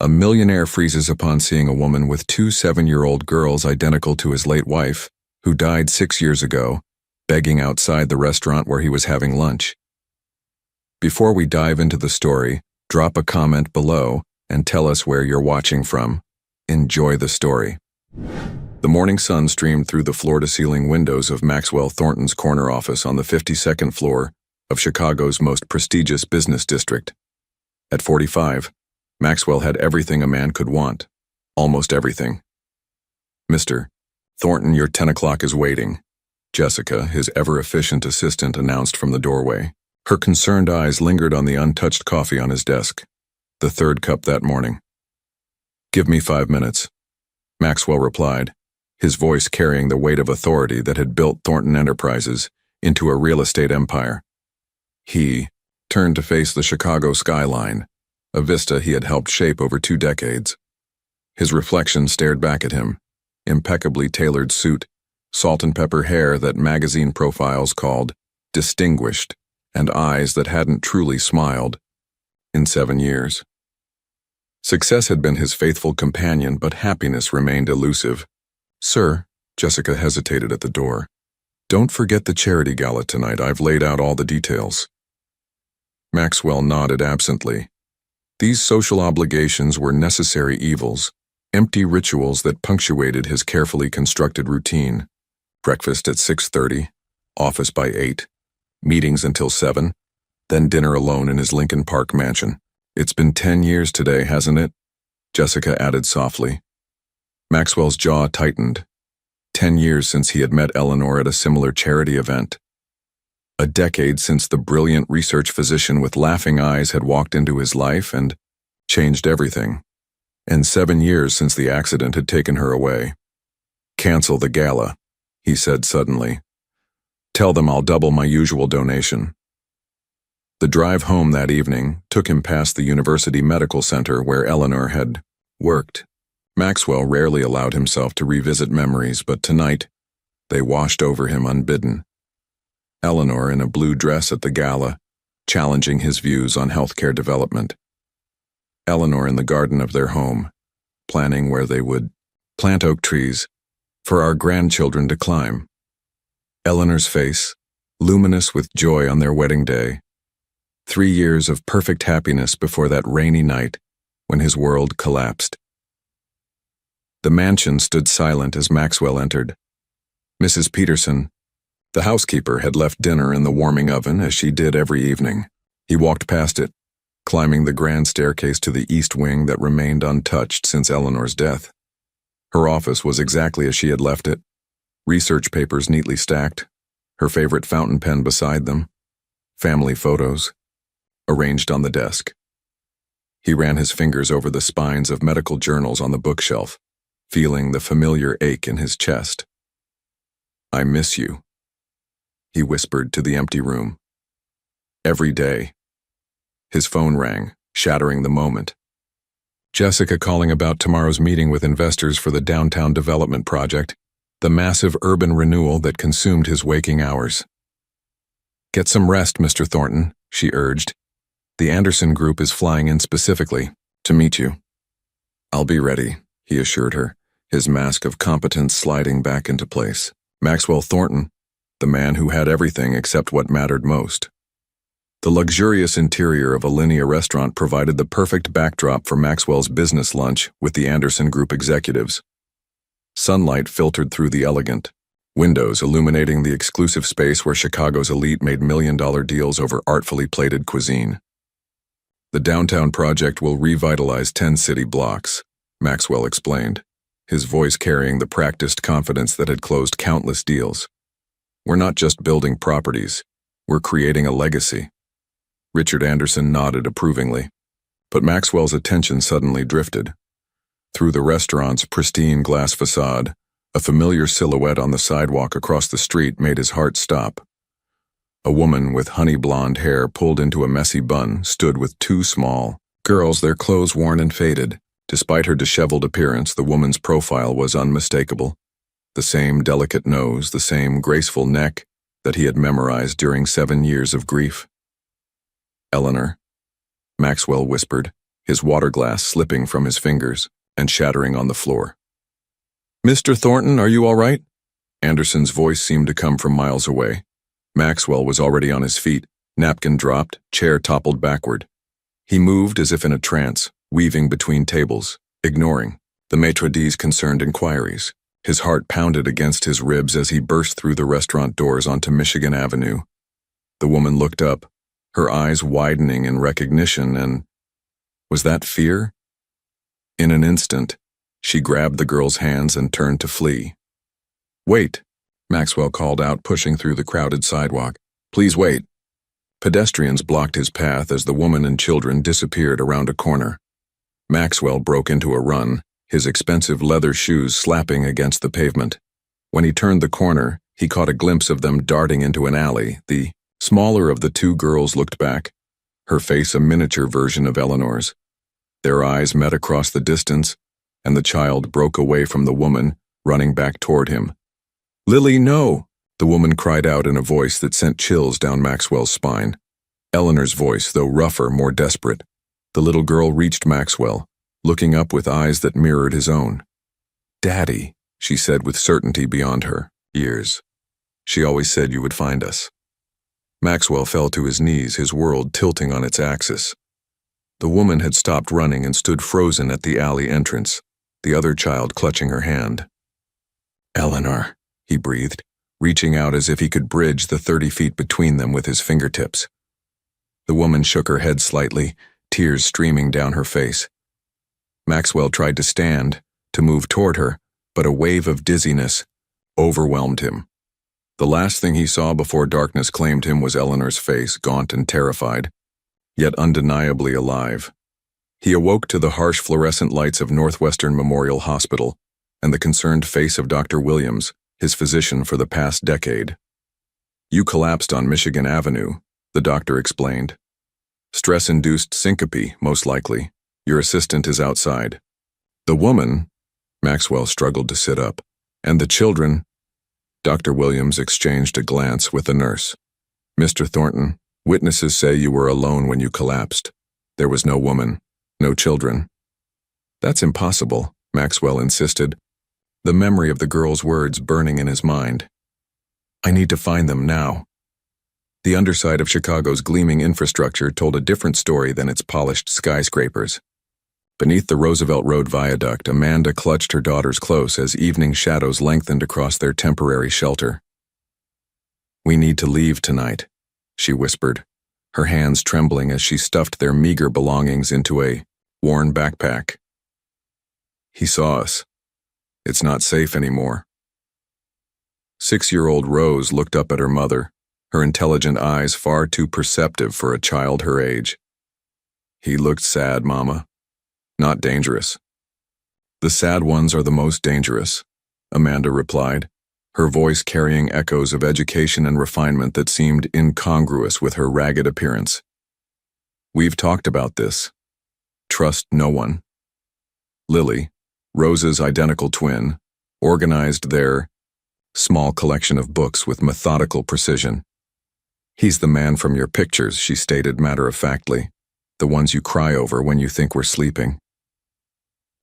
A millionaire freezes upon seeing a woman with two 7-year-old girls identical to his late wife, who died 6 years ago, begging outside the restaurant where he was having lunch. Before we dive into the story, drop a comment below and tell us where you're watching from. Enjoy the story. The morning sun streamed through the floor-to-ceiling windows of Maxwell Thornton's corner office on the 52nd floor of Chicago's most prestigious business district. At 45, Maxwell had everything a man could want. Almost everything. "Mr. Thornton, your 10 o'clock is waiting," Jessica, his ever-efficient assistant, announced from the doorway. Her concerned eyes lingered on the untouched coffee on his desk, the third cup that morning. "Give me 5 minutes," Maxwell replied, his voice carrying the weight of authority that had built Thornton Enterprises into a real estate empire. He turned to face the Chicago skyline, a vista he had helped shape over 2 decades. His reflection stared back at him, impeccably tailored suit, salt and pepper hair that magazine profiles called distinguished, and eyes that hadn't truly smiled in 7 years. Success had been his faithful companion, but happiness remained elusive. "Sir," Jessica hesitated at the door, "don't forget the charity gala tonight. I've laid out all the details." Maxwell nodded absently. These social obligations were necessary evils, empty rituals that punctuated his carefully constructed routine. Breakfast at 6:30, office by 8, meetings until 7, then dinner alone in his Lincoln Park mansion. "It's been 10 years today, hasn't it?" Jessica added softly. Maxwell's jaw tightened. 10 years since he had met Eleanor at a similar charity event. A decade since the brilliant research physician with laughing eyes had walked into his life and changed everything. And 7 years since the accident had taken her away. "Cancel the gala," he said suddenly. "Tell them I'll double my usual donation." The drive home that evening took him past the University Medical Center where Eleanor had worked. Maxwell rarely allowed himself to revisit memories, but tonight they washed over him unbidden. Eleanor in a blue dress at the gala, challenging his views on healthcare development. Eleanor in the garden of their home, planning where they would plant oak trees for our grandchildren to climb. Eleanor's face, luminous with joy on their wedding day. 3 years of perfect happiness before that rainy night when his world collapsed. The mansion stood silent as Maxwell entered. Mrs. Peterson, the housekeeper, had left dinner in the warming oven as she did every evening. He walked past it, climbing the grand staircase to the east wing that remained untouched since Eleanor's death. Her office was exactly as she had left it, research papers neatly stacked, her favorite fountain pen beside them, family photos arranged on the desk. He ran his fingers over the spines of medical journals on the bookshelf, feeling the familiar ache in his chest. "I miss you," he whispered to the empty room. "Every day." His phone rang, shattering the moment. Jessica calling about tomorrow's meeting with investors for the downtown development project, the massive urban renewal that consumed his waking hours. "Get some rest, Mr. Thornton," she urged. "The Anderson Group is flying in specifically to meet you." "I'll be ready," he assured her, his mask of competence sliding back into place. Maxwell Thornton, the man who had everything except what mattered most. The luxurious interior of a Linea restaurant provided the perfect backdrop for Maxwell's business lunch with the Anderson Group executives. Sunlight filtered through the elegant windows, illuminating the exclusive space where Chicago's elite made million-dollar deals over artfully plated cuisine. "The downtown project will revitalize 10 city blocks," Maxwell explained, his voice carrying the practiced confidence that had closed countless deals. "We're not just building properties, we're creating a legacy." Richard Anderson nodded approvingly, but Maxwell's attention suddenly drifted. Through the restaurant's pristine glass facade, a familiar silhouette on the sidewalk across the street made his heart stop. A woman with honey blonde hair pulled into a messy bun stood with 2 small girls, their clothes worn and faded. Despite her disheveled appearance, the woman's profile was unmistakable. The same delicate nose, the same graceful neck that he had memorized during 7 years of grief. "Eleanor," Maxwell whispered, his water glass slipping from his fingers and shattering on the floor. "Mr. Thornton, are you all right?" Anderson's voice seemed to come from miles away. Maxwell was already on his feet, napkin dropped, chair toppled backward. He moved as if in a trance, weaving between tables, ignoring the maitre d's concerned inquiries. His heart pounded against his ribs as he burst through the restaurant doors onto Michigan Avenue. The woman looked up, her eyes widening in recognition, and was that fear? In an instant, she grabbed the girl's hands and turned to flee. "Wait," Maxwell called out, pushing through the crowded sidewalk. "Please wait." Pedestrians blocked his path as the woman and children disappeared around a corner. Maxwell broke into a run, his expensive leather shoes slapping against the pavement. When he turned the corner, he caught a glimpse of them darting into an alley. The smaller of the two girls looked back, her face a miniature version of Eleanor's. Their eyes met across the distance, and the child broke away from the woman, running back toward him. "Lily, no!" the woman cried out in a voice that sent chills down Maxwell's spine. Eleanor's voice, though rougher, more desperate. The little girl reached Maxwell, looking up with eyes that mirrored his own. "Daddy," she said with certainty beyond her years. "She always said you would find us." Maxwell fell to his knees, his world tilting on its axis. The woman had stopped running and stood frozen at the alley entrance, the other child clutching her hand. "Eleanor," he breathed, reaching out as if he could bridge the 30 feet between them with his fingertips. The woman shook her head slightly, tears streaming down her face. Maxwell tried to stand, to move toward her, but a wave of dizziness overwhelmed him. The last thing he saw before darkness claimed him was Eleanor's face, gaunt and terrified, yet undeniably alive. He awoke to the harsh fluorescent lights of Northwestern Memorial Hospital and the concerned face of Dr. Williams, his physician for the past decade. "You collapsed on Michigan Avenue," the doctor explained. "Stress-induced syncope, most likely. Your assistant is outside." "The woman," Maxwell struggled to sit up, "and the children." Dr. Williams exchanged a glance with the nurse. "Mr. Thornton, witnesses say you were alone when you collapsed. There was no woman, no children." "That's impossible," Maxwell insisted, the memory of the girl's words burning in his mind. "I need to find them now." The underside of Chicago's gleaming infrastructure told a different story than its polished skyscrapers. Beneath the Roosevelt Road viaduct, Amanda clutched her daughters close as evening shadows lengthened across their temporary shelter. "We need to leave tonight," she whispered, her hands trembling as she stuffed their meager belongings into a worn backpack. "He saw us. It's not safe anymore." 6-year-old Rose looked up at her mother, her intelligent eyes far too perceptive for a child her age. "He looked sad, Mama. Not dangerous." "The sad ones are the most dangerous," Amanda replied, her voice carrying echoes of education and refinement that seemed incongruous with her ragged appearance. "We've talked about this. Trust no one." Lily, Rose's identical twin, organized their small collection of books with methodical precision. "He's the man from your pictures," she stated matter-of-factly, "the ones you cry over when you think we're sleeping."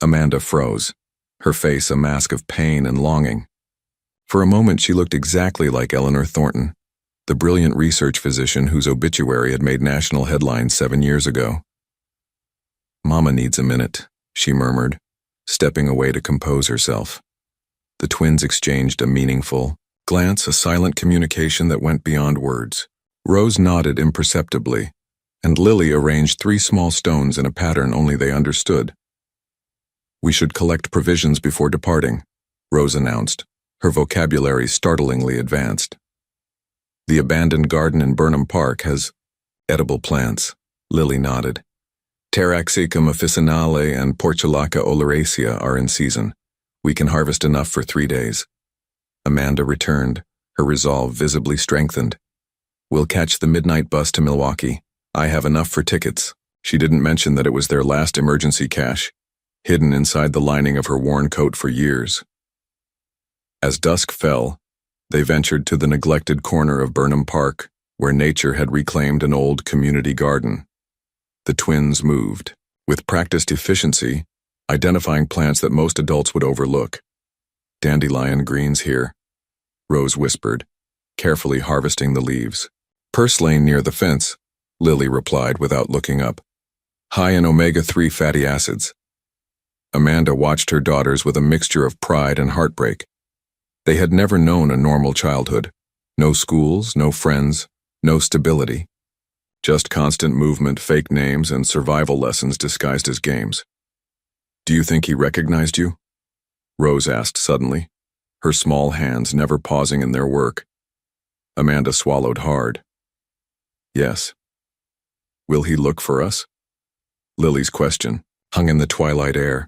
Amanda froze, her face a mask of pain and longing. For a moment she looked exactly like Eleanor Thornton, the brilliant research physician whose obituary had made national headlines 7 years ago. "Mama needs a minute," she murmured, stepping away to compose herself. The twins exchanged a meaningful glance, a silent communication that went beyond words. Rose nodded imperceptibly, and Lily arranged 3 small stones in a pattern only they understood. "We should collect provisions before departing," Rose announced, her vocabulary startlingly advanced. "The abandoned garden in Burnham Park has edible plants," Lily nodded. "Taraxacum officinale and Portulaca oleracea are in season. We can harvest enough for 3 days." Amanda returned, her resolve visibly strengthened. "We'll catch the midnight bus to Milwaukee. I have enough for tickets." She didn't mention that it was their last emergency cash, hidden inside the lining of her worn coat for years. As dusk fell, they ventured to the neglected corner of Burnham Park, where nature had reclaimed an old community garden. The twins moved, with practiced efficiency, identifying plants that most adults would overlook. Dandelion greens here, Rose whispered, carefully harvesting the leaves. Purslane near the fence, Lily replied without looking up. High in omega-3 fatty acids. Amanda watched her daughters with a mixture of pride and heartbreak. They had never known a normal childhood. No schools, no friends, no stability. Just constant movement, fake names, and survival lessons disguised as games. Do you think he recognized you? Rose asked suddenly, her small hands never pausing in their work. Amanda swallowed hard. Yes. Will he look for us? Lily's question hung in the twilight air.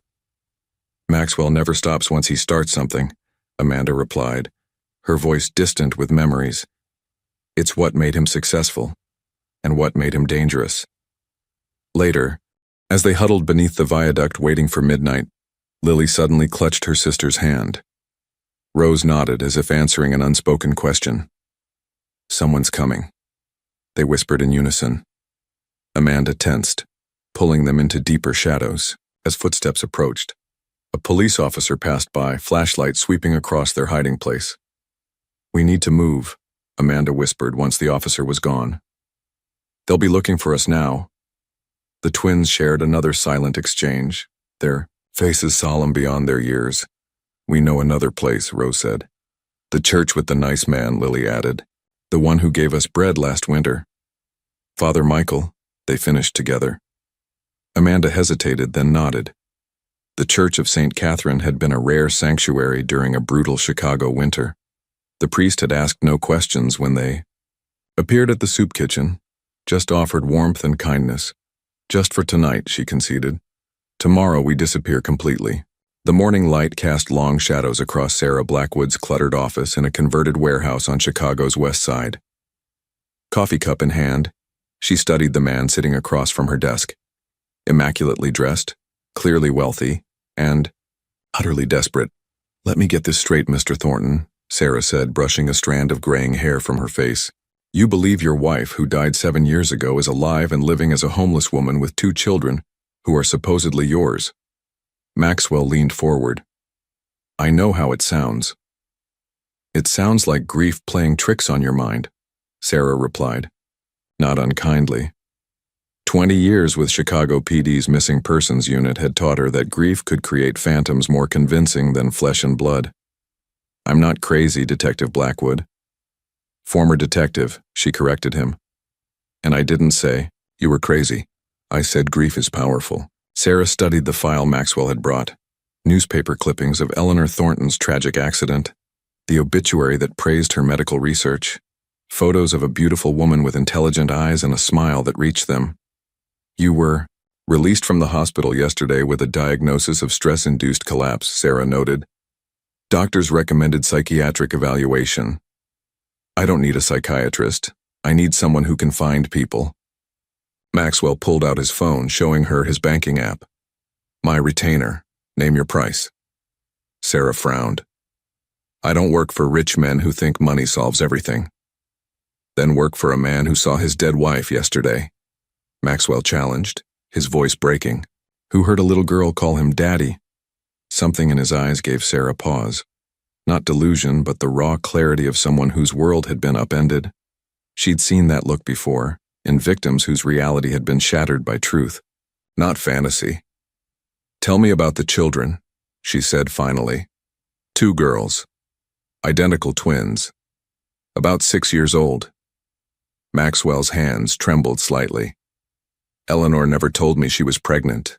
Maxwell never stops once he starts something, Amanda replied, her voice distant with memories. It's what made him successful, and what made him dangerous. Later, as they huddled beneath the viaduct waiting for midnight, Lily suddenly clutched her sister's hand. Rose nodded as if answering an unspoken question. Someone's coming, they whispered in unison. Amanda tensed, pulling them into deeper shadows as footsteps approached. A police officer passed by, flashlight sweeping across their hiding place. We need to move, Amanda whispered once the officer was gone. They'll be looking for us now. The twins shared another silent exchange, their faces solemn beyond their years. We know another place, Rose said. The church with the nice man, Lily added. The one who gave us bread last winter. Father Michael, they finished together. Amanda hesitated, then nodded. The Church of St. Catherine had been a rare sanctuary during a brutal Chicago winter. The priest had asked no questions when they appeared at the soup kitchen, just offered warmth and kindness. Just for tonight, she conceded. Tomorrow we disappear completely. The morning light cast long shadows across Sarah Blackwood's cluttered office in a converted warehouse on Chicago's west side. Coffee cup in hand, she studied the man sitting across from her desk. Immaculately dressed, clearly wealthy, and utterly desperate. Let me get this straight, Mr. Thornton, Sarah said, brushing a strand of graying hair from her face. You believe your wife, who died 7 years ago, is alive and living as a homeless woman with 2 children, who are supposedly yours. Maxwell leaned forward. I know how it sounds. It sounds like grief playing tricks on your mind, Sarah replied, not unkindly. 20 years with Chicago PD's missing persons unit had taught her that grief could create phantoms more convincing than flesh and blood. I'm not crazy, Detective Blackwood. Former detective, she corrected him. And I didn't say, you were crazy. I said grief is powerful. Sarah studied the file Maxwell had brought. Newspaper clippings of Eleanor Thornton's tragic accident, the obituary that praised her medical research, photos of a beautiful woman with intelligent eyes and a smile that reached them. You were released from the hospital yesterday with a diagnosis of stress-induced collapse, Sarah noted. Doctors recommended psychiatric evaluation. I don't need a psychiatrist. I need someone who can find people. Maxwell pulled out his phone, showing her his banking app. My retainer. Name your price. Sarah frowned. I don't work for rich men who think money solves everything. Then work for a man who saw his dead wife yesterday. Maxwell challenged, his voice breaking, who heard a little girl call him Daddy. Something in his eyes gave Sarah pause. Not delusion, but the raw clarity of someone whose world had been upended. She'd seen that look before, in victims whose reality had been shattered by truth, not fantasy. Tell me about the children, she said finally. 2 girls. Identical twins. About 6 years old. Maxwell's hands trembled slightly. Eleanor never told me she was pregnant.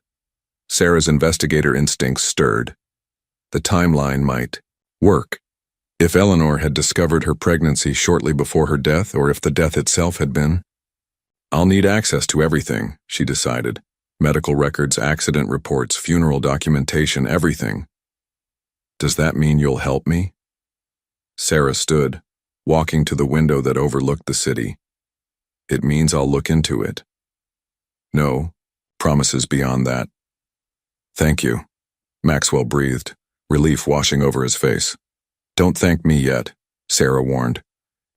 Sarah's investigator instincts stirred. The timeline might work. If Eleanor had discovered her pregnancy shortly before her death, or if the death itself had been. I'll need access to everything, she decided. Medical records, accident reports, funeral documentation, everything. Does that mean you'll help me? Sarah stood, walking to the window that overlooked the city. It means I'll look into it. No, promises beyond that. Thank you, Maxwell breathed, relief washing over his face. Don't thank me yet, Sarah warned.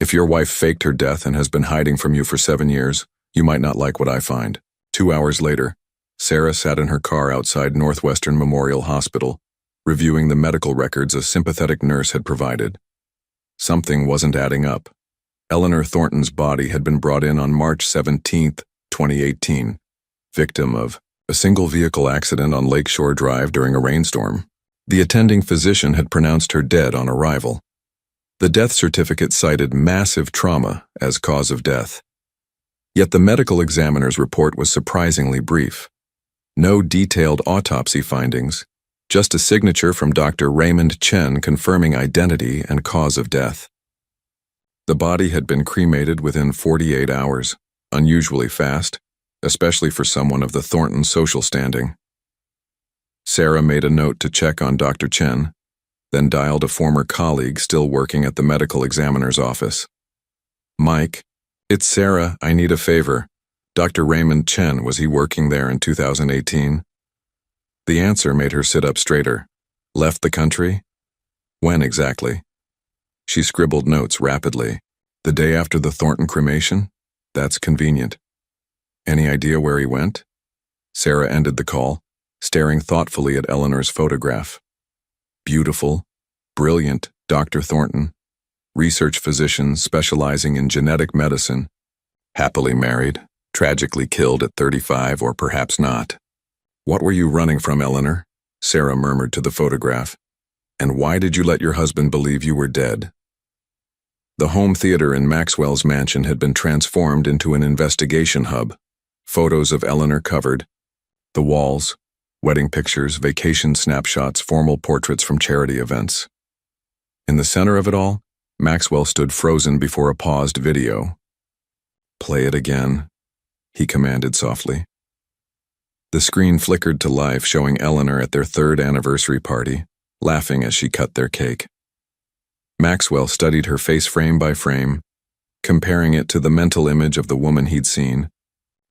If your wife faked her death and has been hiding from you for 7 years, you might not like what I find. 2 hours later, Sarah sat in her car outside Northwestern Memorial Hospital, reviewing the medical records a sympathetic nurse had provided. Something wasn't adding up. Eleanor Thornton's body had been brought in on March 17, 2018, victim of a single-vehicle accident on Lakeshore Drive during a rainstorm. The attending physician had pronounced her dead on arrival. The death certificate cited massive trauma as cause of death. Yet the medical examiner's report was surprisingly brief. No detailed autopsy findings, just a signature from Dr. Raymond Chen confirming identity and cause of death. The body had been cremated within 48 hours, unusually fast, especially for someone of the Thornton social standing. Sarah made a note to check on Dr. Chen, then dialed a former colleague still working at the medical examiner's office. "Mike, it's Sarah, I need a favor. Dr. Raymond Chen, was he working there in 2018? The answer made her sit up straighter. Left the country? When exactly? She scribbled notes rapidly. The day after the Thornton cremation? That's convenient. Any idea where he went? Sarah ended the call, staring thoughtfully at Eleanor's photograph. Beautiful, brilliant Dr. Thornton, research physician specializing in genetic medicine, happily married, tragically killed at 35 or perhaps not. What were you running from, Eleanor? Sarah murmured to the photograph. And why did you let your husband believe you were dead? The home theater in Maxwell's mansion had been transformed into an investigation hub. Photos of Eleanor covered the walls, wedding pictures, vacation snapshots, formal portraits from charity events. In the center of it all, Maxwell stood frozen before a paused video. Play it again, he commanded softly. The screen flickered to life, showing Eleanor at their 3rd anniversary party, laughing as she cut their cake. Maxwell studied her face frame by frame, comparing it to the mental image of the woman he'd seen.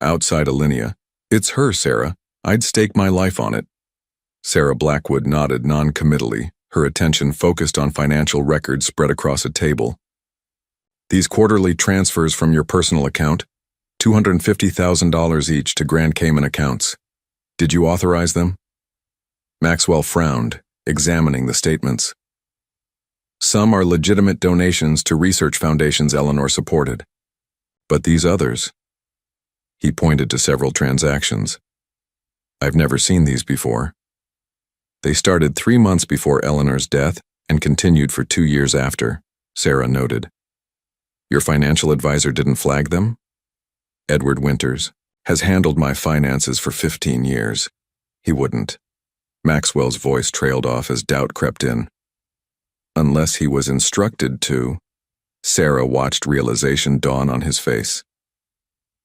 Outside Alinea, "It's her, Sarah. I'd stake my life on it." Sarah Blackwood nodded non-committally, her attention focused on financial records spread across a table. "These quarterly transfers from your personal account, $250,000 each to Grand Cayman accounts. Did you authorize them?" Maxwell frowned, examining the statements. "Some are legitimate donations to research foundations Eleanor supported. But these others?" He pointed to several transactions. "I've never seen these before." "They started 3 months before Eleanor's death and continued for 2 years after," Sarah noted. "Your financial advisor didn't flag them?" "Edward Winters has handled my finances for 15 years. He wouldn't." Maxwell's voice trailed off as doubt crept in. "Unless he was instructed to." Sarah watched realization dawn on his face.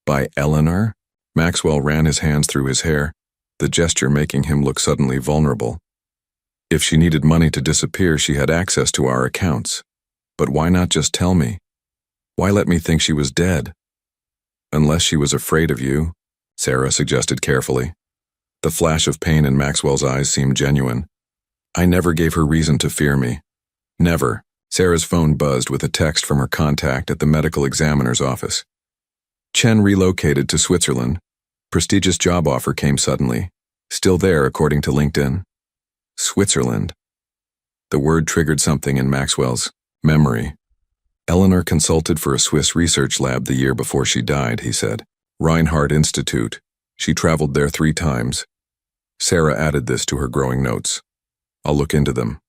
"By Eleanor?" Maxwell ran his hands through his hair, the gesture making him look suddenly vulnerable. "If she needed money to disappear, she had access to our accounts. But why not just tell me? Why let me think she was dead?" "Unless she was afraid of you," Sarah suggested carefully. The flash of pain in Maxwell's eyes seemed genuine. "I never gave her reason to fear me. Never." Sarah's phone buzzed with a text from her contact at the medical examiner's office. Chen relocated to Switzerland. Prestigious job offer came suddenly. Still there, according to LinkedIn. Switzerland. The word triggered something in Maxwell's memory. Eleanor consulted for a Swiss research lab the year before she died, he said. Reinhardt Institute. She traveled there 3 times. Sarah added this to her growing notes. "I'll look into them."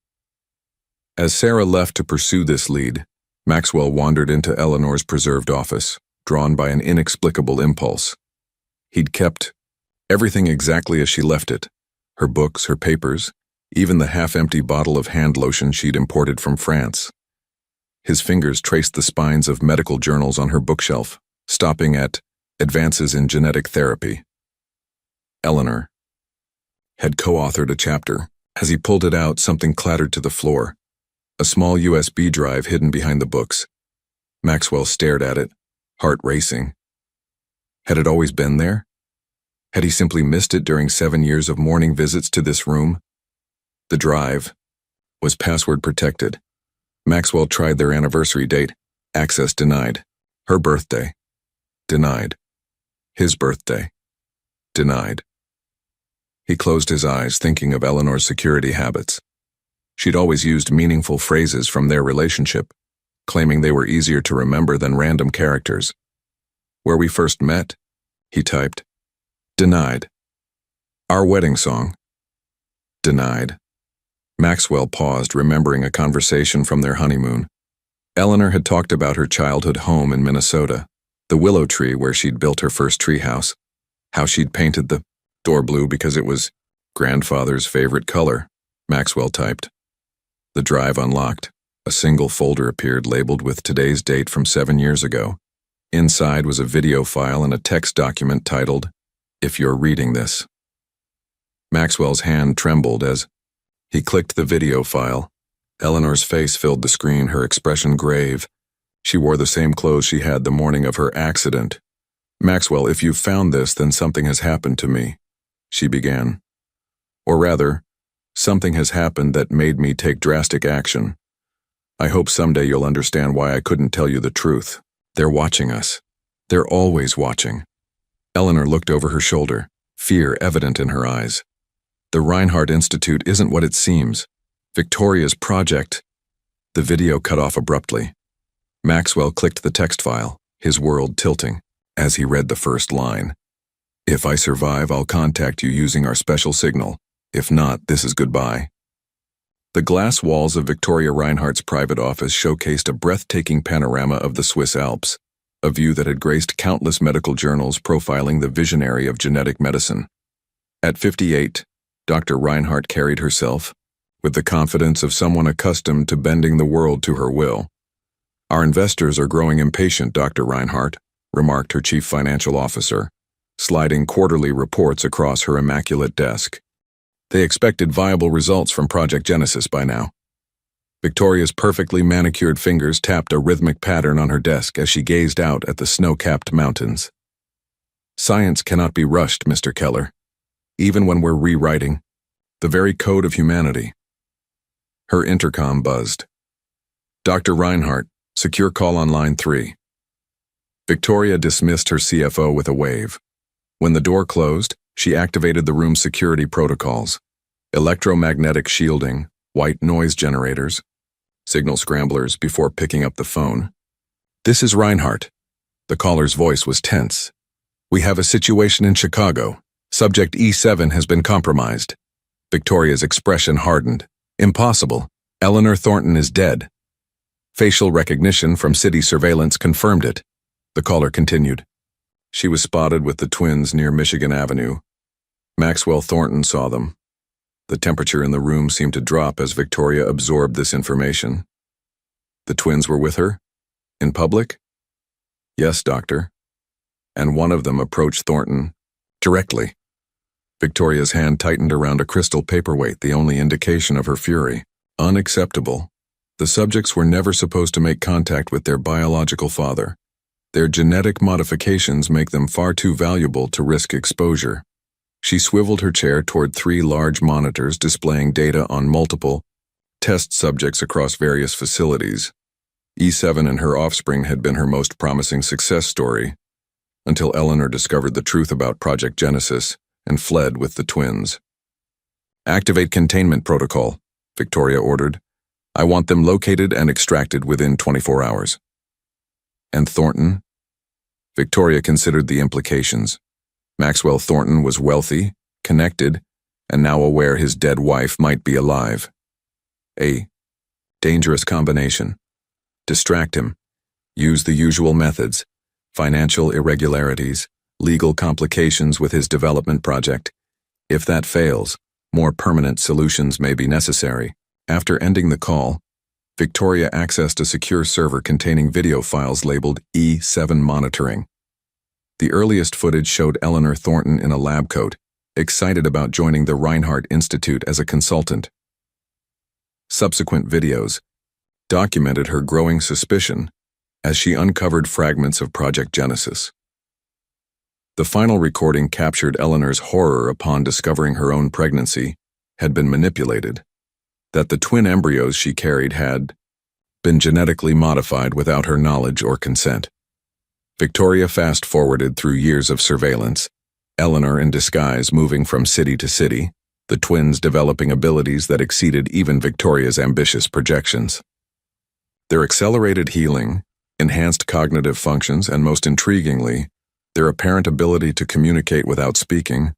As Sarah left to pursue this lead, Maxwell wandered into Eleanor's preserved office, drawn by an inexplicable impulse. He'd kept everything exactly as she left it, her books, her papers, even the half-empty bottle of hand lotion she'd imported from France. His fingers traced the spines of medical journals on her bookshelf, stopping at Advances in Genetic Therapy. Eleanor had co-authored a chapter. As he pulled it out, something clattered to the floor. A small USB drive hidden behind the books. Maxwell stared at it, heart racing. Had it always been there? Had he simply missed it during 7 years of morning visits to this room? The drive was password protected. Maxwell tried their anniversary date. Access denied. Her birthday. Denied. His birthday. Denied. He closed his eyes, thinking of Eleanor's security habits. She'd always used meaningful phrases from their relationship, claiming they were easier to remember than random characters. Where we first met, he typed. Denied. Our wedding song. Denied. Maxwell paused, remembering a conversation from their honeymoon. Eleanor had talked about her childhood home in Minnesota, the willow tree where she'd built her first treehouse, how she'd painted the door blue because it was grandfather's favorite color, Maxwell typed. The drive unlocked. A single folder appeared labeled with today's date from 7 years ago. Inside was a video file and a text document titled, If You're Reading This. Maxwell's hand trembled as he clicked the video file. Eleanor's face filled the screen, her expression grave. She wore the same clothes she had the morning of her accident. Maxwell, if you've found this, then something has happened to me, she began. Or rather, something has happened that made me take drastic action. I hope someday you'll understand why I couldn't tell you the truth. They're watching us. They're always watching. Eleanor looked over her shoulder, fear evident in her eyes. The Reinhardt Institute isn't what it seems. Victoria's project. The video cut off abruptly. Maxwell clicked the text file, his world tilting, as he read the first line. If I survive, I'll contact you using our special signal. If not, this is goodbye. The glass walls of Victoria Reinhardt's private office showcased a breathtaking panorama of the Swiss Alps, a view that had graced countless medical journals profiling the visionary of genetic medicine. At 58, Dr. Reinhardt carried herself with the confidence of someone accustomed to bending the world to her will. Our investors are growing impatient, Dr. Reinhardt, remarked her chief financial officer, sliding quarterly reports across her immaculate desk. They expected viable results from Project Genesis by now. Victoria's perfectly manicured fingers tapped a rhythmic pattern on her desk as she gazed out at the snow-capped mountains. Science cannot be rushed, Mr. Keller, even when we're rewriting the very code of humanity. Her intercom buzzed. Dr. Reinhardt, secure call on line 3. Victoria dismissed her CFO with a wave. When the door closed, she activated the room's security protocols. Electromagnetic shielding, white noise generators, signal scramblers before picking up the phone. This is Reinhardt. The caller's voice was tense. We have a situation in Chicago. Subject E7 has been compromised. Victoria's expression hardened. Impossible. Eleanor Thornton is dead. Facial recognition from city surveillance confirmed it. The caller continued. She was spotted with the twins near Michigan Avenue. Maxwell Thornton saw them. The temperature in the room seemed to drop as Victoria absorbed this information. The twins were with her? In public? Yes, doctor. And one of them approached Thornton directly. Victoria's hand tightened around a crystal paperweight, the only indication of her fury. Unacceptable. The subjects were never supposed to make contact with their biological father. Their genetic modifications make them far too valuable to risk exposure. She swiveled her chair toward 3 large monitors displaying data on multiple test subjects across various facilities. E7 and her offspring had been her most promising success story, until Eleanor discovered the truth about Project Genesis and fled with the twins. Activate containment protocol, Victoria ordered. I want them located and extracted within 24 hours. And Thornton? Victoria considered the implications. Maxwell Thornton was wealthy, connected, and now aware his dead wife might be alive. A dangerous combination. Distract him. Use the usual methods. Financial irregularities, legal complications with his development project. If that fails, more permanent solutions may be necessary. After ending the call, Victoria accessed a secure server containing video files labeled E7 monitoring. The earliest footage showed Eleanor Thornton in a lab coat, excited about joining the Reinhardt Institute as a consultant. Subsequent videos documented her growing suspicion as she uncovered fragments of Project Genesis. The final recording captured Eleanor's horror upon discovering her own pregnancy had been manipulated, that the twin embryos she carried had been genetically modified without her knowledge or consent. Victoria fast-forwarded through years of surveillance, Eleanor in disguise moving from city to city, the twins developing abilities that exceeded even Victoria's ambitious projections. Their accelerated healing, enhanced cognitive functions, and most intriguingly, their apparent ability to communicate without speaking,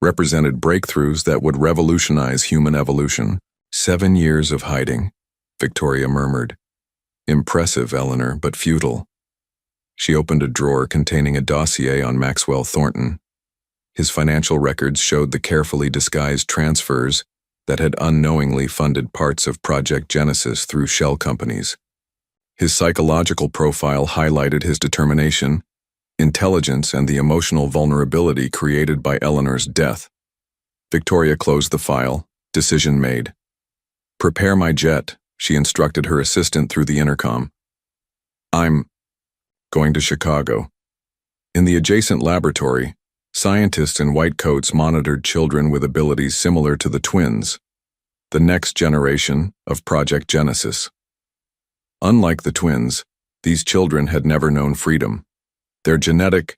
represented breakthroughs that would revolutionize human evolution. 7 years of hiding, Victoria murmured. Impressive, Eleanor, but futile. She opened a drawer containing a dossier on Maxwell Thornton. His financial records showed the carefully disguised transfers that had unknowingly funded parts of Project Genesis through shell companies. His psychological profile highlighted his determination, intelligence, and the emotional vulnerability created by Eleanor's death. Victoria closed the file. Decision made. Prepare my jet, she instructed her assistant through the intercom. I'm going to Chicago. In the adjacent laboratory, scientists in white coats monitored children with abilities similar to the twins, the next generation of Project Genesis. Unlike the twins, these children had never known freedom. Their genetic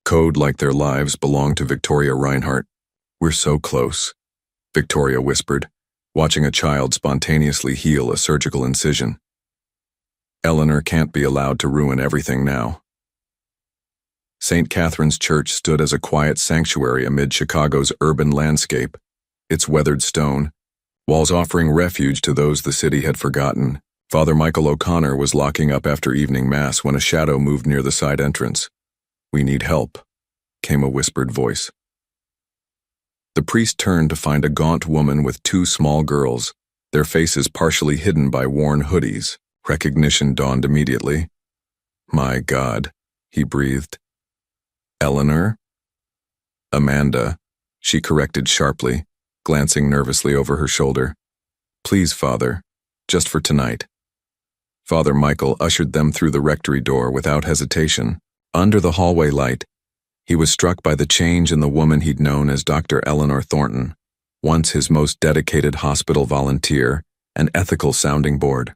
code, like their lives, belonged to Victoria Reinhardt. We're so close, Victoria whispered, watching a child spontaneously heal a surgical incision. Eleanor can't be allowed to ruin everything now. St. Catherine's Church stood as a quiet sanctuary amid Chicago's urban landscape, its weathered stone, walls offering refuge to those the city had forgotten. Father Michael O'Connor was locking up after evening mass when a shadow moved near the side entrance. We need help, came a whispered voice. The priest turned to find a gaunt woman with 2 small girls, their faces partially hidden by worn hoodies. Recognition dawned immediately. My God, he breathed. Eleanor? Amanda, she corrected sharply, glancing nervously over her shoulder. Please, Father, just for tonight. Father Michael ushered them through the rectory door without hesitation. Under the hallway light, he was struck by the change in the woman he'd known as Dr. Eleanor Thornton, once his most dedicated hospital volunteer and ethical sounding board.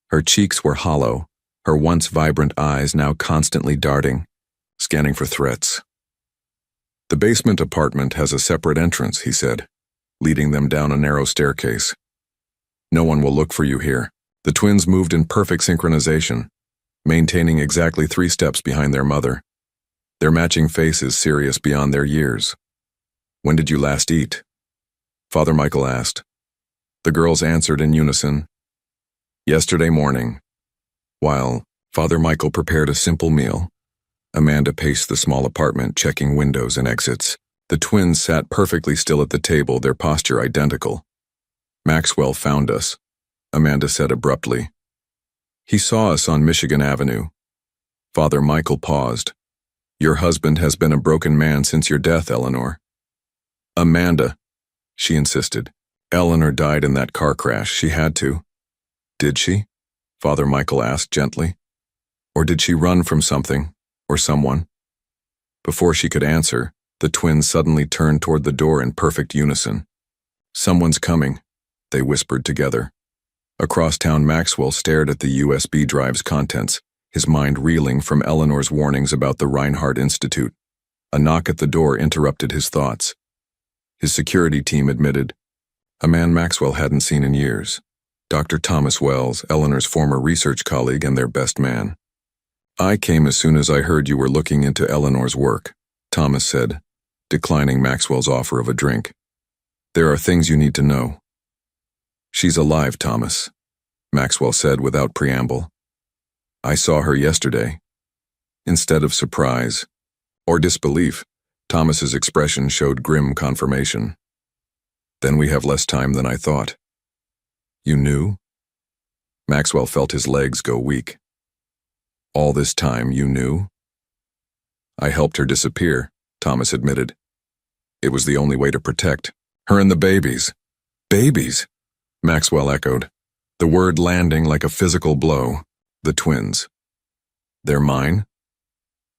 Her cheeks were hollow, her once vibrant eyes now constantly darting, scanning for threats. The basement apartment has a separate entrance, he said, leading them down a narrow staircase. No one will look for you here. The twins moved in perfect synchronization, maintaining exactly 3 steps behind their mother, their matching faces serious beyond their years. When did you last eat? Father Michael asked. The girls answered in unison. Yesterday morning. While Father Michael prepared a simple meal, Amanda paced the small apartment, checking windows and exits. The twins sat perfectly still at the table, their posture identical. Maxwell found us, Amanda said abruptly. He saw us on Michigan Avenue. Father Michael paused. Your husband has been a broken man since your death, Eleanor. Amanda, she insisted. Eleanor died in that car crash. She had to. Did she? Father Michael asked gently. Or did she run from something, or someone? Before she could answer, the twins suddenly turned toward the door in perfect unison. Someone's coming, they whispered together. Across town, Maxwell stared at the USB drive's contents, his mind reeling from Eleanor's warnings about the Reinhardt Institute. A knock at the door interrupted his thoughts. His security team admitted, a man Maxwell hadn't seen in years. Dr. Thomas Wells, Eleanor's former research colleague and their best man. I came as soon as I heard you were looking into Eleanor's work, Thomas said, declining Maxwell's offer of a drink. There are things you need to know. She's alive, Thomas, Maxwell said without preamble. I saw her yesterday. Instead of surprise or disbelief, Thomas's expression showed grim confirmation. Then we have less time than I thought. You knew? Maxwell felt his legs go weak. All this time you knew? I helped her disappear, Thomas admitted. It was the only way to protect her and the babies. Babies? Maxwell echoed, the word landing like a physical blow. The twins. They're mine?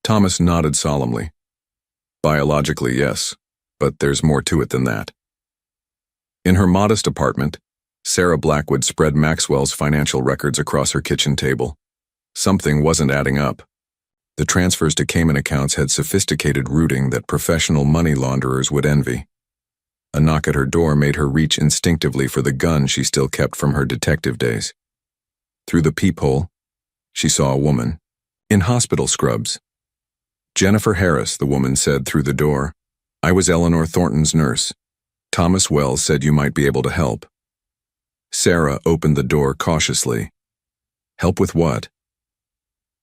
Thomas nodded solemnly. Biologically, yes, but there's more to it than that. In her modest apartment, Sarah Blackwood spread Maxwell's financial records across her kitchen table. Something wasn't adding up. The transfers to Cayman accounts had sophisticated routing that professional money launderers would envy. A knock at her door made her reach instinctively for the gun she still kept from her detective days. Through the peephole, she saw a woman, in hospital scrubs. "Jennifer Harris," the woman said through the door. "I was Eleanor Thornton's nurse. Thomas Wells said you might be able to help." Sarah opened the door cautiously. "Help with what?"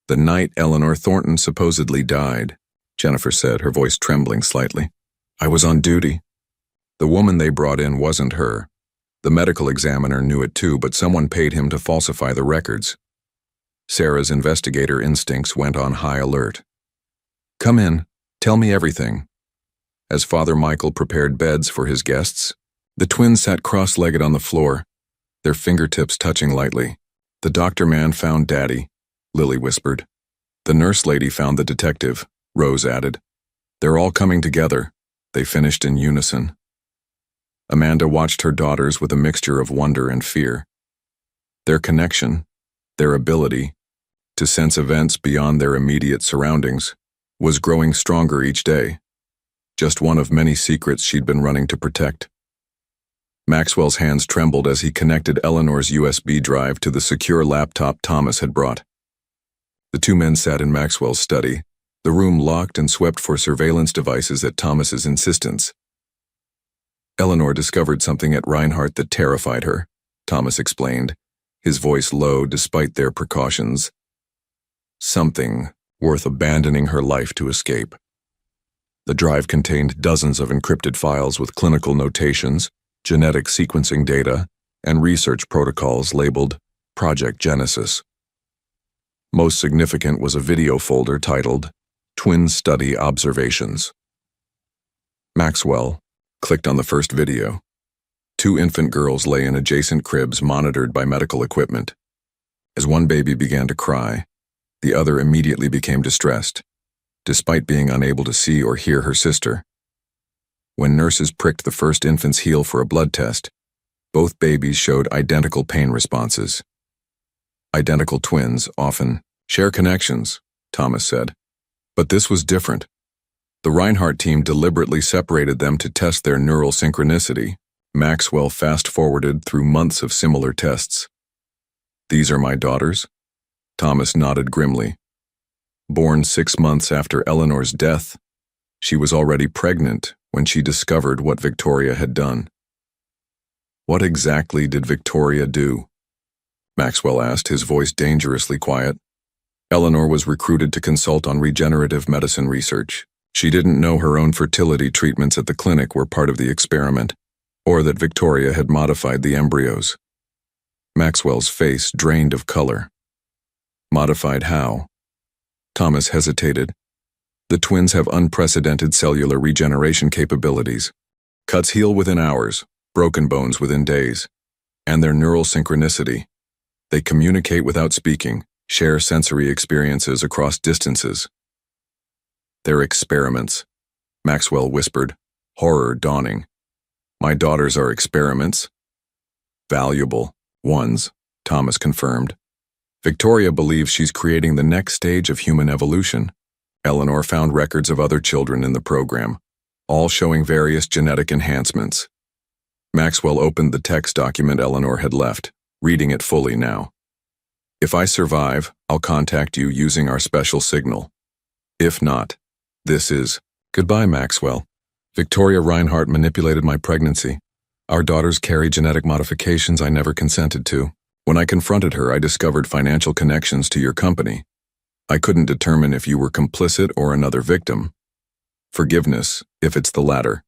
"The night Eleanor Thornton supposedly died," Jennifer said, her voice trembling slightly. "I was on duty." The woman they brought in wasn't her. The medical examiner knew it too, but someone paid him to falsify the records. Sarah's investigator instincts went on high alert. "Come in. Tell me everything." As Father Michael prepared beds for his guests, the twins sat cross-legged on the floor, their fingertips touching lightly. "The doctor man found Daddy," Lily whispered. "The nurse lady found the detective," Rose added. "They're all coming together," they finished in unison. Amanda watched her daughters with a mixture of wonder and fear. Their connection, their ability to sense events beyond their immediate surroundings, was growing stronger each day. Just one of many secrets she'd been running to protect. Maxwell's hands trembled as he connected Eleanor's USB drive to the secure laptop Thomas had brought. The two men sat in Maxwell's study, the room locked and swept for surveillance devices at Thomas's insistence. "Eleanor discovered something at Reinhardt that terrified her," Thomas explained, his voice low despite their precautions. "Something worth abandoning her life to escape." The drive contained dozens of encrypted files with clinical notations, genetic sequencing data, and research protocols labeled Project Genesis. Most significant was a video folder titled Twin Study Observations. Maxwell clicked on the first video. Two infant girls lay in adjacent cribs monitored by medical equipment. As one baby began to cry, the other immediately became distressed, despite being unable to see or hear her sister. When nurses pricked the first infant's heel for a blood test, both babies showed identical pain responses. Identical twins often share connections, Thomas said. But this was different. The Reinhardt team deliberately separated them to test their neural synchronicity. Maxwell fast-forwarded through months of similar tests. "These are my daughters?" Thomas nodded grimly. Born 6 months after Eleanor's death, she was already pregnant when she discovered what Victoria had done. "What exactly did Victoria do?" Maxwell asked, his voice dangerously quiet. Eleanor was recruited to consult on regenerative medicine research. She didn't know her own fertility treatments at the clinic were part of the experiment, or that Victoria had modified the embryos. Maxwell's face drained of color. "Modified how?" Thomas hesitated. "The twins have unprecedented cellular regeneration capabilities. Cuts heal within hours, broken bones within days. And their neural synchronicity. They communicate without speaking, share sensory experiences across distances." "They're experiments," Maxwell whispered, horror dawning. "My daughters are experiments?" "Valuable ones," Thomas confirmed. "Victoria believes she's creating the next stage of human evolution." Eleanor found records of other children in the program, all showing various genetic enhancements. Maxwell opened the text document Eleanor had left, reading it fully now. "If I survive, I'll contact you using our special signal. If not, this is goodbye, Maxwell. Victoria Reinhardt manipulated my pregnancy. Our daughters carry genetic modifications I never consented to. When I confronted her, I discovered financial connections to your company. I couldn't determine if you were complicit or another victim. Forgiveness, if it's the latter.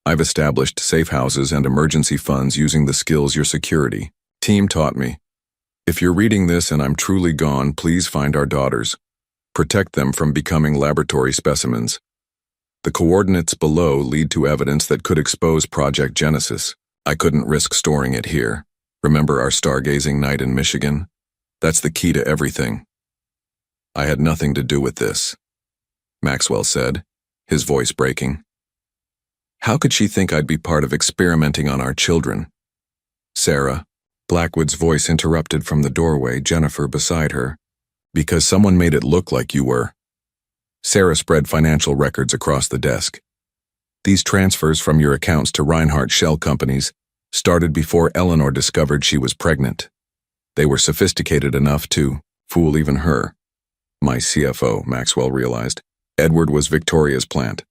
I've established safe houses and emergency funds using the skills your security team taught me. If you're reading this and I'm truly gone, please find our daughters. Protect them from becoming laboratory specimens. The coordinates below lead to evidence that could expose Project Genesis. I couldn't risk storing it here. Remember our stargazing night in Michigan? That's the key to everything." "I had nothing to do with this," Maxwell said, his voice breaking. "How could she think I'd be part of experimenting on our children?" "Sarah," Blackwood's voice interrupted from the doorway, Jennifer beside her. "Because someone made it look like you were." Sarah spread financial records across the desk. These transfers from your accounts to Reinhardt Shell Companies started before Eleanor discovered she was pregnant. They were sophisticated enough to fool even her. My CFO, Maxwell realized. Edward was Victoria's plant.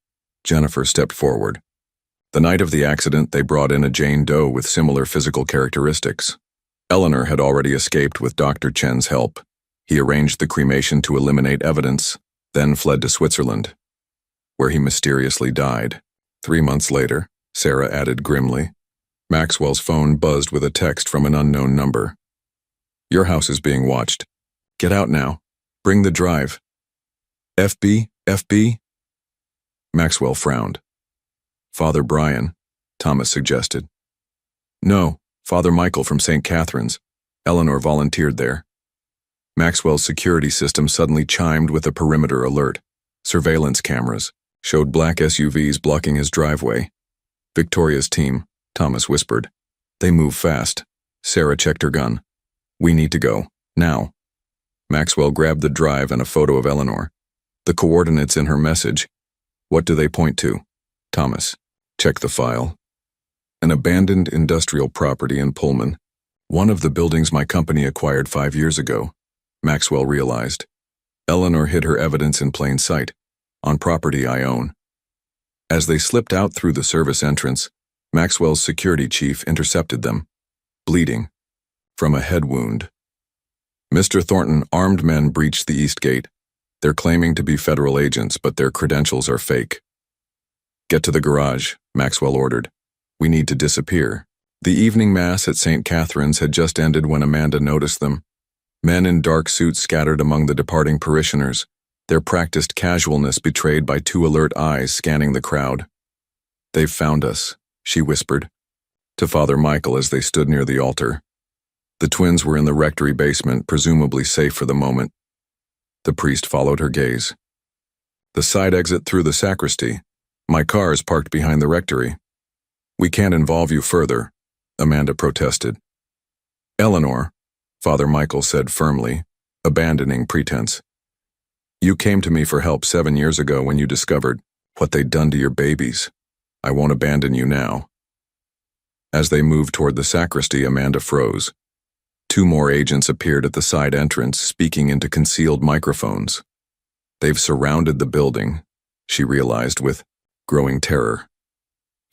Jennifer stepped forward. The night of the accident, they brought in a Jane Doe with similar physical characteristics. Eleanor had already escaped with Dr. Chen's help. He arranged the cremation to eliminate evidence, then fled to Switzerland, where he mysteriously died. 3 months later, Sarah added grimly, Maxwell's phone buzzed with a text from an unknown number. Your house is being watched. Get out now. Bring the drive. FB? Maxwell frowned. Father Brian, Thomas suggested. No, Father Michael from St. Catherine's. Eleanor volunteered there. Maxwell's security system suddenly chimed with a perimeter alert. Surveillance cameras showed black SUVs blocking his driveway. Victoria's team, Thomas whispered. They move fast. Sarah checked her gun. We need to go, now. Maxwell grabbed the drive and a photo of Eleanor. The coordinates in her message. What do they point to? Thomas. Check the file. An abandoned industrial property in Pullman. One of the buildings my company acquired 5 years ago. Maxwell realized. Eleanor hid her evidence in plain sight, on property I own. As they slipped out through the service entrance, Maxwell's security chief intercepted them, bleeding from a head wound. Mr. Thornton, armed men breached the east gate. They're claiming to be federal agents, but their credentials are fake. Get to the garage, Maxwell ordered. We need to disappear. The evening mass at St. Catherine's had just ended when Amanda noticed them. Men in dark suits scattered among the departing parishioners, their practiced casualness betrayed by 2 alert eyes scanning the crowd. They've found us, she whispered, to Father Michael as they stood near the altar. The twins were in the rectory basement, presumably safe for the moment. The priest followed her gaze. The side exit through the sacristy. My car is parked behind the rectory. We can't involve you further, Amanda protested. Eleanor, Father Michael said firmly, abandoning pretense. You came to me for help 7 years ago when you discovered what they'd done to your babies. I won't abandon you now. As they moved toward the sacristy, Amanda froze. 2 more agents appeared at the side entrance, speaking into concealed microphones. They've surrounded the building, she realized with growing terror.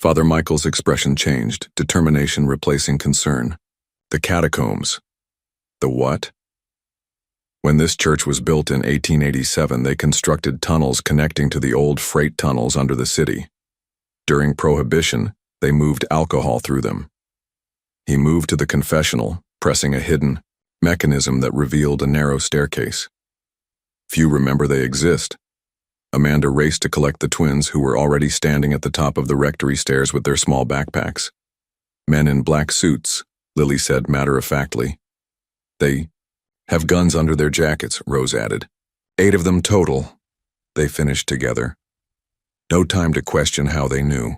Father Michael's expression changed, determination replacing concern. The catacombs. The what? When this church was built in 1887, they constructed tunnels connecting to the old freight tunnels under the city. During Prohibition, they moved alcohol through them. He moved to the confessional, pressing a hidden mechanism that revealed a narrow staircase. Few remember they exist. Amanda raced to collect the twins who were already standing at the top of the rectory stairs with their small backpacks. Men in black suits, Lily said matter-of-factly. They have guns under their jackets, Rose added. 8 of them total. They finished together. No time to question how they knew.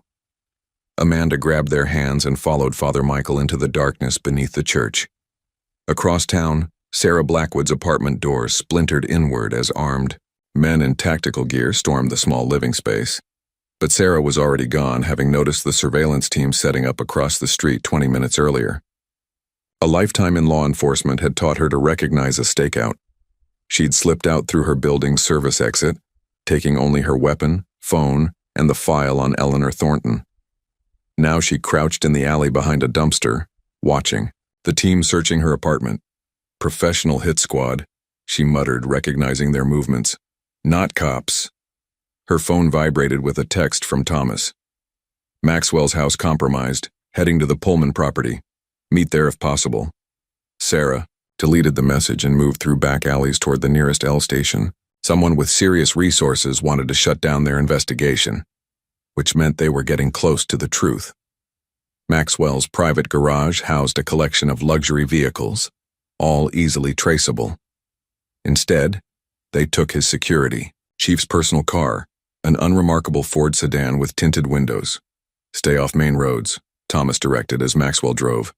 Amanda grabbed their hands and followed Father Michael into the darkness beneath the church. Across town, Sarah Blackwood's apartment doors splintered inward as armed men in tactical gear stormed the small living space. But Sarah was already gone, having noticed the surveillance team setting up across the street 20 minutes earlier. A lifetime in law enforcement had taught her to recognize a stakeout. She'd slipped out through her building's service exit, taking only her weapon, phone, and the file on Eleanor Thornton. Now she crouched in the alley behind a dumpster, watching, the team searching her apartment. Professional hit squad, she muttered, recognizing their movements. Not cops. Her phone vibrated with a text from Thomas. Maxwell's house compromised, heading to the Pullman property. Meet there if possible. Sarah deleted the message and moved through back alleys toward the nearest L station. Someone with serious resources wanted to shut down their investigation, which meant they were getting close to the truth. Maxwell's private garage housed a collection of luxury vehicles, all easily traceable. Instead, they took his security, chief's personal car, an unremarkable Ford sedan with tinted windows. Stay off main roads, Thomas directed as Maxwell drove.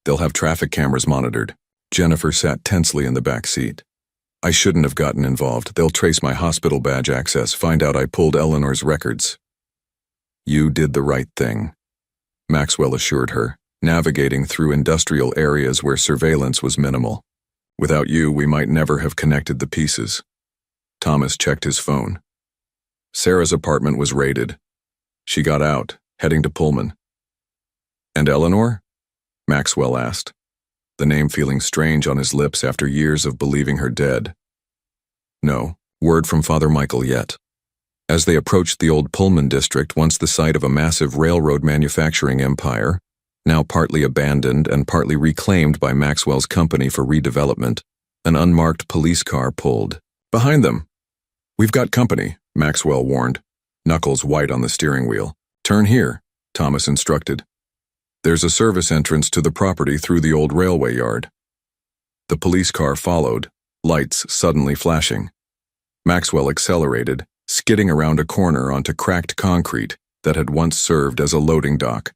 They'll have traffic cameras monitored. Jennifer sat tensely in the back seat. I shouldn't have gotten involved. They'll trace my hospital badge access, find out I pulled Eleanor's records. You did the right thing, Maxwell assured her, navigating through industrial areas where surveillance was minimal. Without you, we might never have connected the pieces. Thomas checked his phone. Sarah's apartment was raided. She got out, heading to Pullman. And Eleanor? Maxwell asked, the name feeling strange on his lips after years of believing her dead. No word from Father Michael yet. As they approached the old Pullman district, once the site of a massive railroad manufacturing empire, now partly abandoned and partly reclaimed by Maxwell's company for redevelopment, an unmarked police car pulled. Behind them. We've got company, Maxwell warned, knuckles white on the steering wheel. Turn here, Thomas instructed. There's a service entrance to the property through the old railway yard. The police car followed, lights suddenly flashing. Maxwell accelerated, skidding around a corner onto cracked concrete that had once served as a loading dock.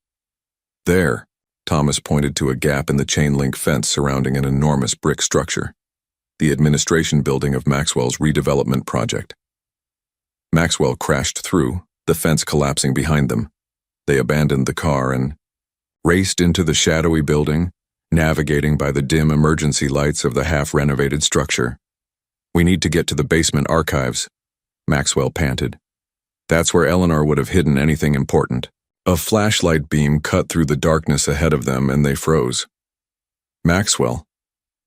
There, Thomas pointed to a gap in the chain-link fence surrounding an enormous brick structure, the administration building of Maxwell's redevelopment project. Maxwell crashed through, the fence collapsing behind them. They abandoned the car and raced into the shadowy building, navigating by the dim emergency lights of the half-renovated structure. We need to get to the basement archives, Maxwell panted. That's where Eleanor would have hidden anything important. A flashlight beam cut through the darkness ahead of them and they froze. Maxwell,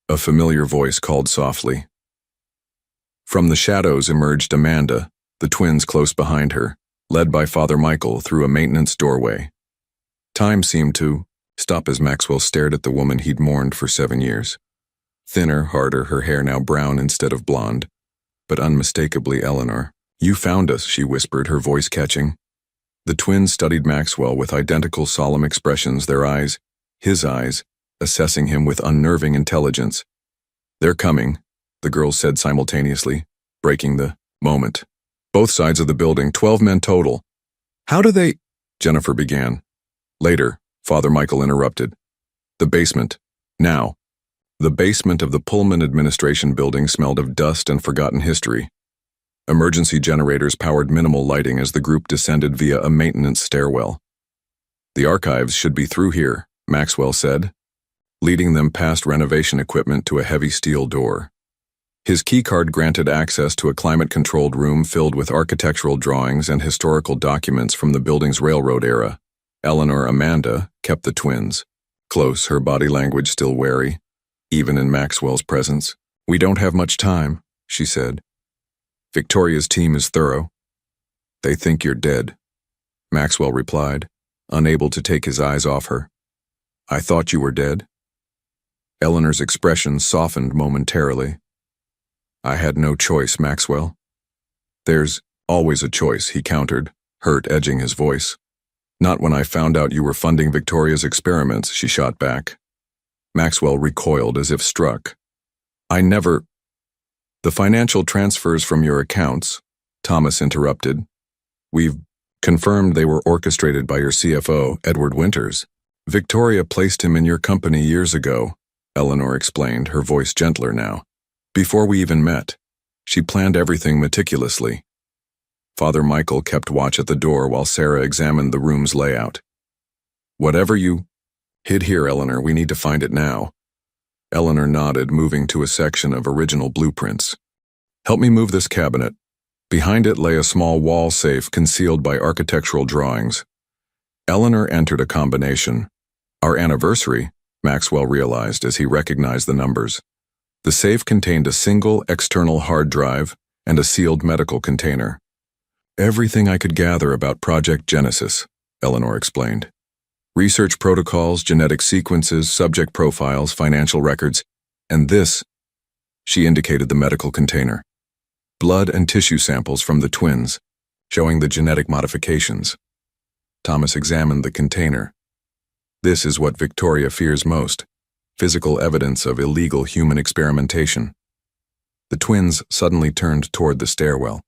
a familiar voice called softly. From the shadows emerged Amanda, the twins close behind her, led by Father Michael through a maintenance doorway. Time seemed to stop as Maxwell stared at the woman he'd mourned for 7 years. Thinner, harder, her hair now brown instead of blonde, but unmistakably Eleanor. You found us, she whispered, her voice catching. The twins studied Maxwell with identical solemn expressions, their eyes, his eyes, assessing him with unnerving intelligence. They're coming, the girls said simultaneously, breaking the moment. Both sides of the building, 12 men total. How do they? Jennifer began. Later, Father Michael interrupted. The basement. Now. The basement of the Pullman administration building smelled of dust and forgotten history. Emergency generators powered minimal lighting as the group descended via a maintenance stairwell. The archives should be through here, Maxwell said, leading them past renovation equipment to a heavy steel door. His keycard granted access to a climate-controlled room filled with architectural drawings and historical documents from the building's railroad era. Eleanor Amanda kept the twins, close, her body language still wary, even in Maxwell's presence. We don't have much time, she said. Victoria's team is thorough. They think you're dead, Maxwell replied, unable to take his eyes off her. I thought you were dead. Eleanor's expression softened momentarily. I had no choice, Maxwell. There's always a choice, he countered, hurt edging his voice. Not when I found out you were funding Victoria's experiments, she shot back. Maxwell recoiled as if struck. I never... The financial transfers from your accounts, Thomas interrupted. We've confirmed they were orchestrated by your CFO, Edward Winters. Victoria placed him in your company years ago, Eleanor explained, her voice gentler now. Before we even met, she planned everything meticulously. Father Michael kept watch at the door while Sarah examined the room's layout. Whatever you hid here, Eleanor, we need to find it now. Eleanor nodded, moving to a section of original blueprints. Help me move this cabinet. Behind it lay a small wall safe concealed by architectural drawings. Eleanor entered a combination. Our anniversary, Maxwell realized as he recognized the numbers. The safe contained a single external hard drive and a sealed medical container. Everything I could gather about Project Genesis, Eleanor explained. Research protocols, genetic sequences, subject profiles, financial records, and this, she indicated the medical container. Blood and tissue samples from the twins, showing the genetic modifications. Thomas examined the container. This is what Victoria fears most, physical evidence of illegal human experimentation. The twins suddenly turned toward the stairwell.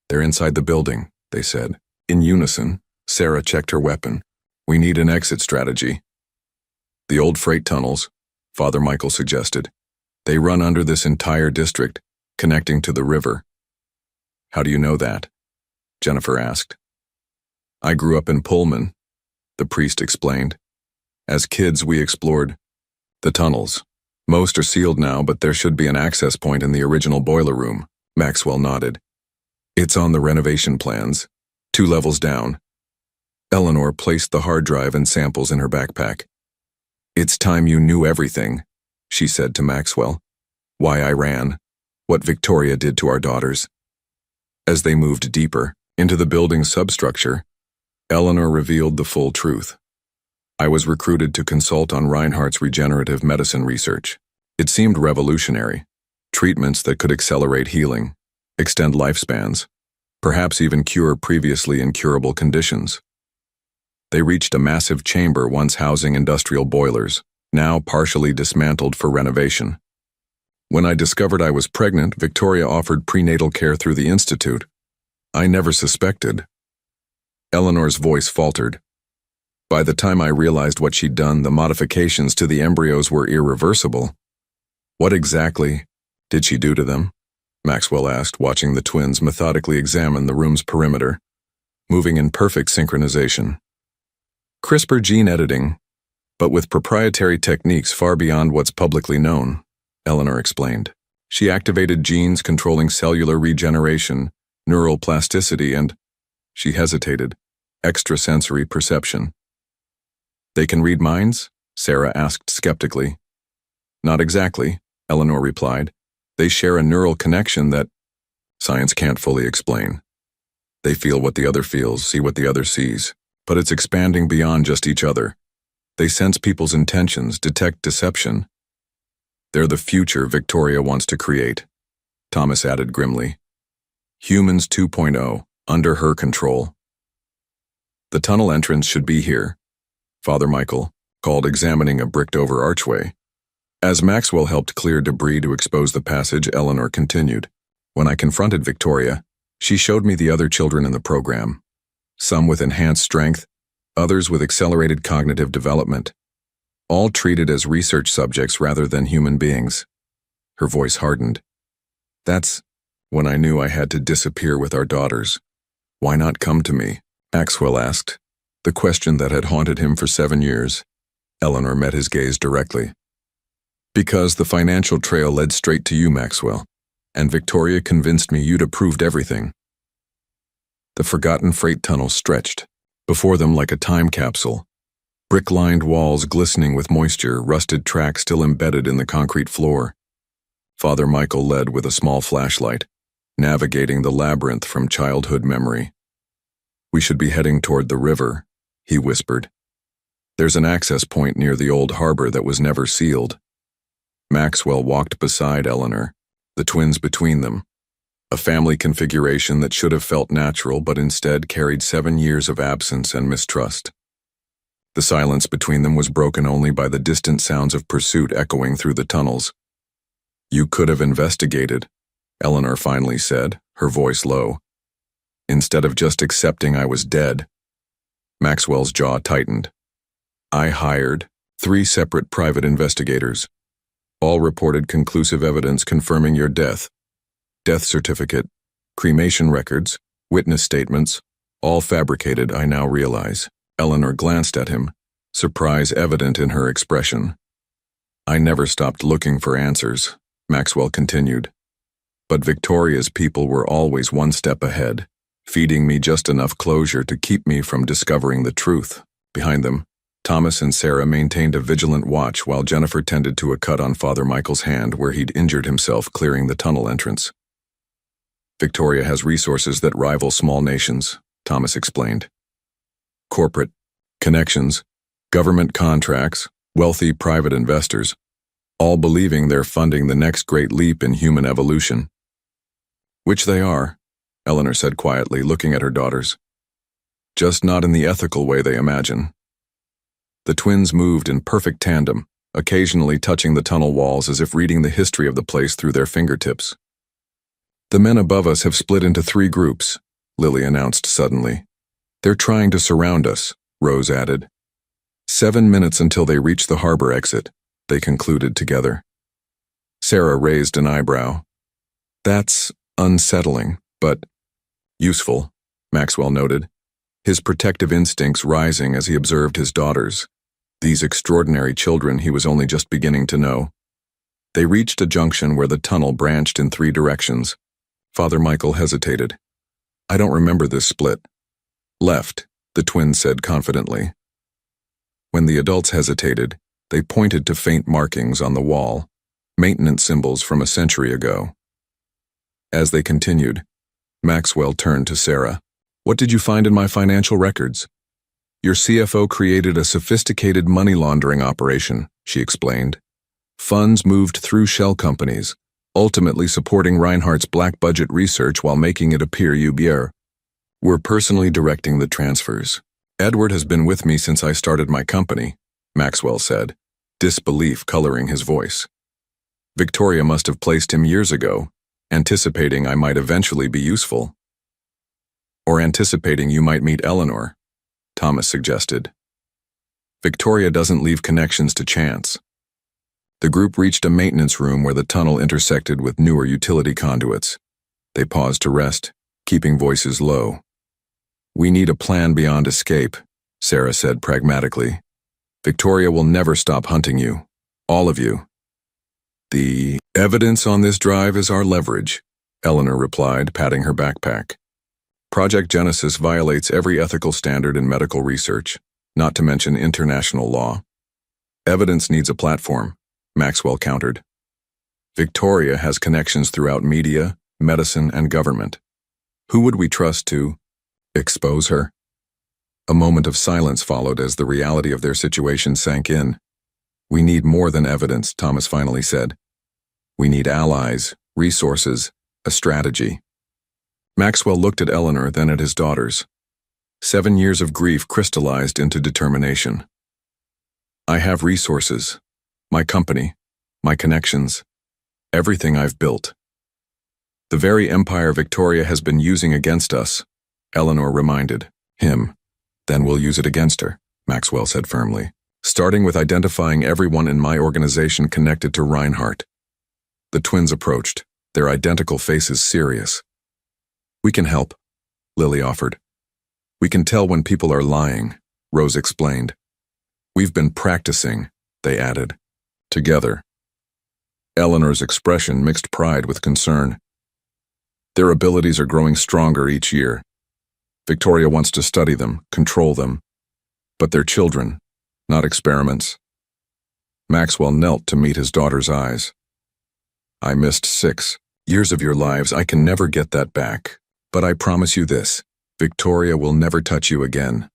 They're inside the building, they said. In unison, Sarah checked her weapon. We need an exit strategy. The old freight tunnels, Father Michael suggested. They run under this entire district, connecting to the river. How do you know that? Jennifer asked. I grew up in Pullman, the priest explained. As kids, we explored the tunnels. Most are sealed now, but there should be an access point in the original boiler room. Maxwell nodded. It's on the renovation plans, 2 levels down. Eleanor placed the hard drive and samples in her backpack. It's time you knew everything, she said to Maxwell. Why I ran, what Victoria did to our daughters. As they moved deeper into the building's substructure, Eleanor revealed the full truth. I was recruited to consult on Reinhardt's regenerative medicine research. It seemed revolutionary. Treatments that could accelerate healing, extend lifespans, perhaps even cure previously incurable conditions. They reached a massive chamber once housing industrial boilers, now partially dismantled for renovation. When I discovered I was pregnant, Victoria offered prenatal care through the institute. I never suspected. Eleanor's voice faltered. By the time I realized what she'd done, the modifications to the embryos were irreversible. What exactly did she do to them? Maxwell asked, watching the twins methodically examine the room's perimeter, moving in perfect synchronization. CRISPR gene editing, but with proprietary techniques far beyond what's publicly known, Eleanor explained. She activated genes controlling cellular regeneration, neural plasticity, and, she hesitated, extrasensory perception. They can read minds? Sarah asked skeptically. Not exactly, Eleanor replied. They share a neural connection that science can't fully explain. They feel what the other feels, see what the other sees, but it's expanding beyond just each other. They sense people's intentions, detect deception. They're the future Victoria wants to create, Thomas added grimly. Humans 2.0, under her control. The tunnel entrance should be here, Father Michael called, examining a bricked-over archway. As Maxwell helped clear debris to expose the passage, Eleanor continued. When I confronted Victoria, she showed me the other children in the program. Some with enhanced strength, others with accelerated cognitive development. All treated as research subjects rather than human beings. Her voice hardened. That's when I knew I had to disappear with our daughters. Why not come to me? Maxwell asked, the question that had haunted him for 7 years. Eleanor met his gaze directly. Because the financial trail led straight to you, Maxwell, and Victoria convinced me you'd approved everything. The forgotten freight tunnel stretched before them like a time capsule. Brick-lined walls glistening with moisture, rusted tracks still embedded in the concrete floor. Father Michael led with a small flashlight, navigating the labyrinth from childhood memory. We should be heading toward the river, he whispered. There's an access point near the old harbor that was never sealed. Maxwell walked beside Eleanor, the twins between them. A family configuration that should have felt natural but instead carried 7 years of absence and mistrust. The silence between them was broken only by the distant sounds of pursuit echoing through the tunnels. You could have investigated, Eleanor finally said, her voice low. Instead of just accepting I was dead. Maxwell's jaw tightened. I hired 3 separate private investigators. All reported conclusive evidence confirming your death. Death certificate, cremation records, witness statements, all fabricated, I now realize. Eleanor glanced at him, surprise evident in her expression. I never stopped looking for answers, Maxwell continued. But Victoria's people were always one step ahead, feeding me just enough closure to keep me from discovering the truth. Behind them, Thomas and Sarah maintained a vigilant watch while Jennifer tended to a cut on Father Michael's hand where he'd injured himself clearing the tunnel entrance. Victoria has resources that rival small nations, Thomas explained. Corporate connections, government contracts, wealthy private investors, all believing they're funding the next great leap in human evolution. Which they are, Eleanor said quietly, looking at her daughters. Just not in the ethical way they imagine. The twins moved in perfect tandem, occasionally touching the tunnel walls as if reading the history of the place through their fingertips. The men above us have split into 3 groups, Lily announced suddenly. They're trying to surround us, Rose added. 7 minutes until they reach the harbor exit, they concluded together. Sarah raised an eyebrow. That's unsettling, but useful, Maxwell noted, his protective instincts rising as he observed his daughters, these extraordinary children he was only just beginning to know. They reached a junction where the tunnel branched in 3 directions. Father Michael hesitated. I don't remember this split. Left, the twins said confidently. When the adults hesitated, they pointed to faint markings on the wall, maintenance symbols from a century ago. As they continued, Maxwell turned to Sarah. What did you find in my financial records? Your CFO created a sophisticated money laundering operation, she explained. Funds moved through shell companies, ultimately supporting Reinhardt's black budget research while making it appear we're personally directing the transfers. Edward has been with me since I started my company, Maxwell said, disbelief coloring his voice. Victoria must have placed him years ago, anticipating I might eventually be useful. Or anticipating you might meet Eleanor, Thomas suggested. Victoria doesn't leave connections to chance. The group reached a maintenance room where the tunnel intersected with newer utility conduits. They paused to rest, keeping voices low. We need a plan beyond escape, Sarah said pragmatically. Victoria will never stop hunting you, all of you. The evidence on this drive is our leverage, Eleanor replied, patting her backpack. Project Genesis violates every ethical standard in medical research, not to mention international law. Evidence needs a platform, Maxwell countered. Victoria has connections throughout media, medicine, and government. Who would we trust to expose her? A moment of silence followed as the reality of their situation sank in. We need more than evidence, Thomas finally said. We need allies, resources, a strategy. Maxwell looked at Eleanor, then at his daughters. 7 years of grief crystallized into determination. I have resources, my company, my connections, everything I've built. The very empire Victoria has been using against us, Eleanor reminded him. Then we'll use it against her, Maxwell said firmly, starting with identifying everyone in my organization connected to Reinhardt. The twins approached, their identical faces serious. We can help, Lily offered. We can tell when people are lying, Rose explained. We've been practicing, they added. Together. Eleanor's expression mixed pride with concern. Their abilities are growing stronger each year. Victoria wants to study them, control them. But they're children, not experiments. Maxwell knelt to meet his daughter's eyes. I missed 6 years of your lives. I can never get that back. But I promise you this, Victoria will never touch you again.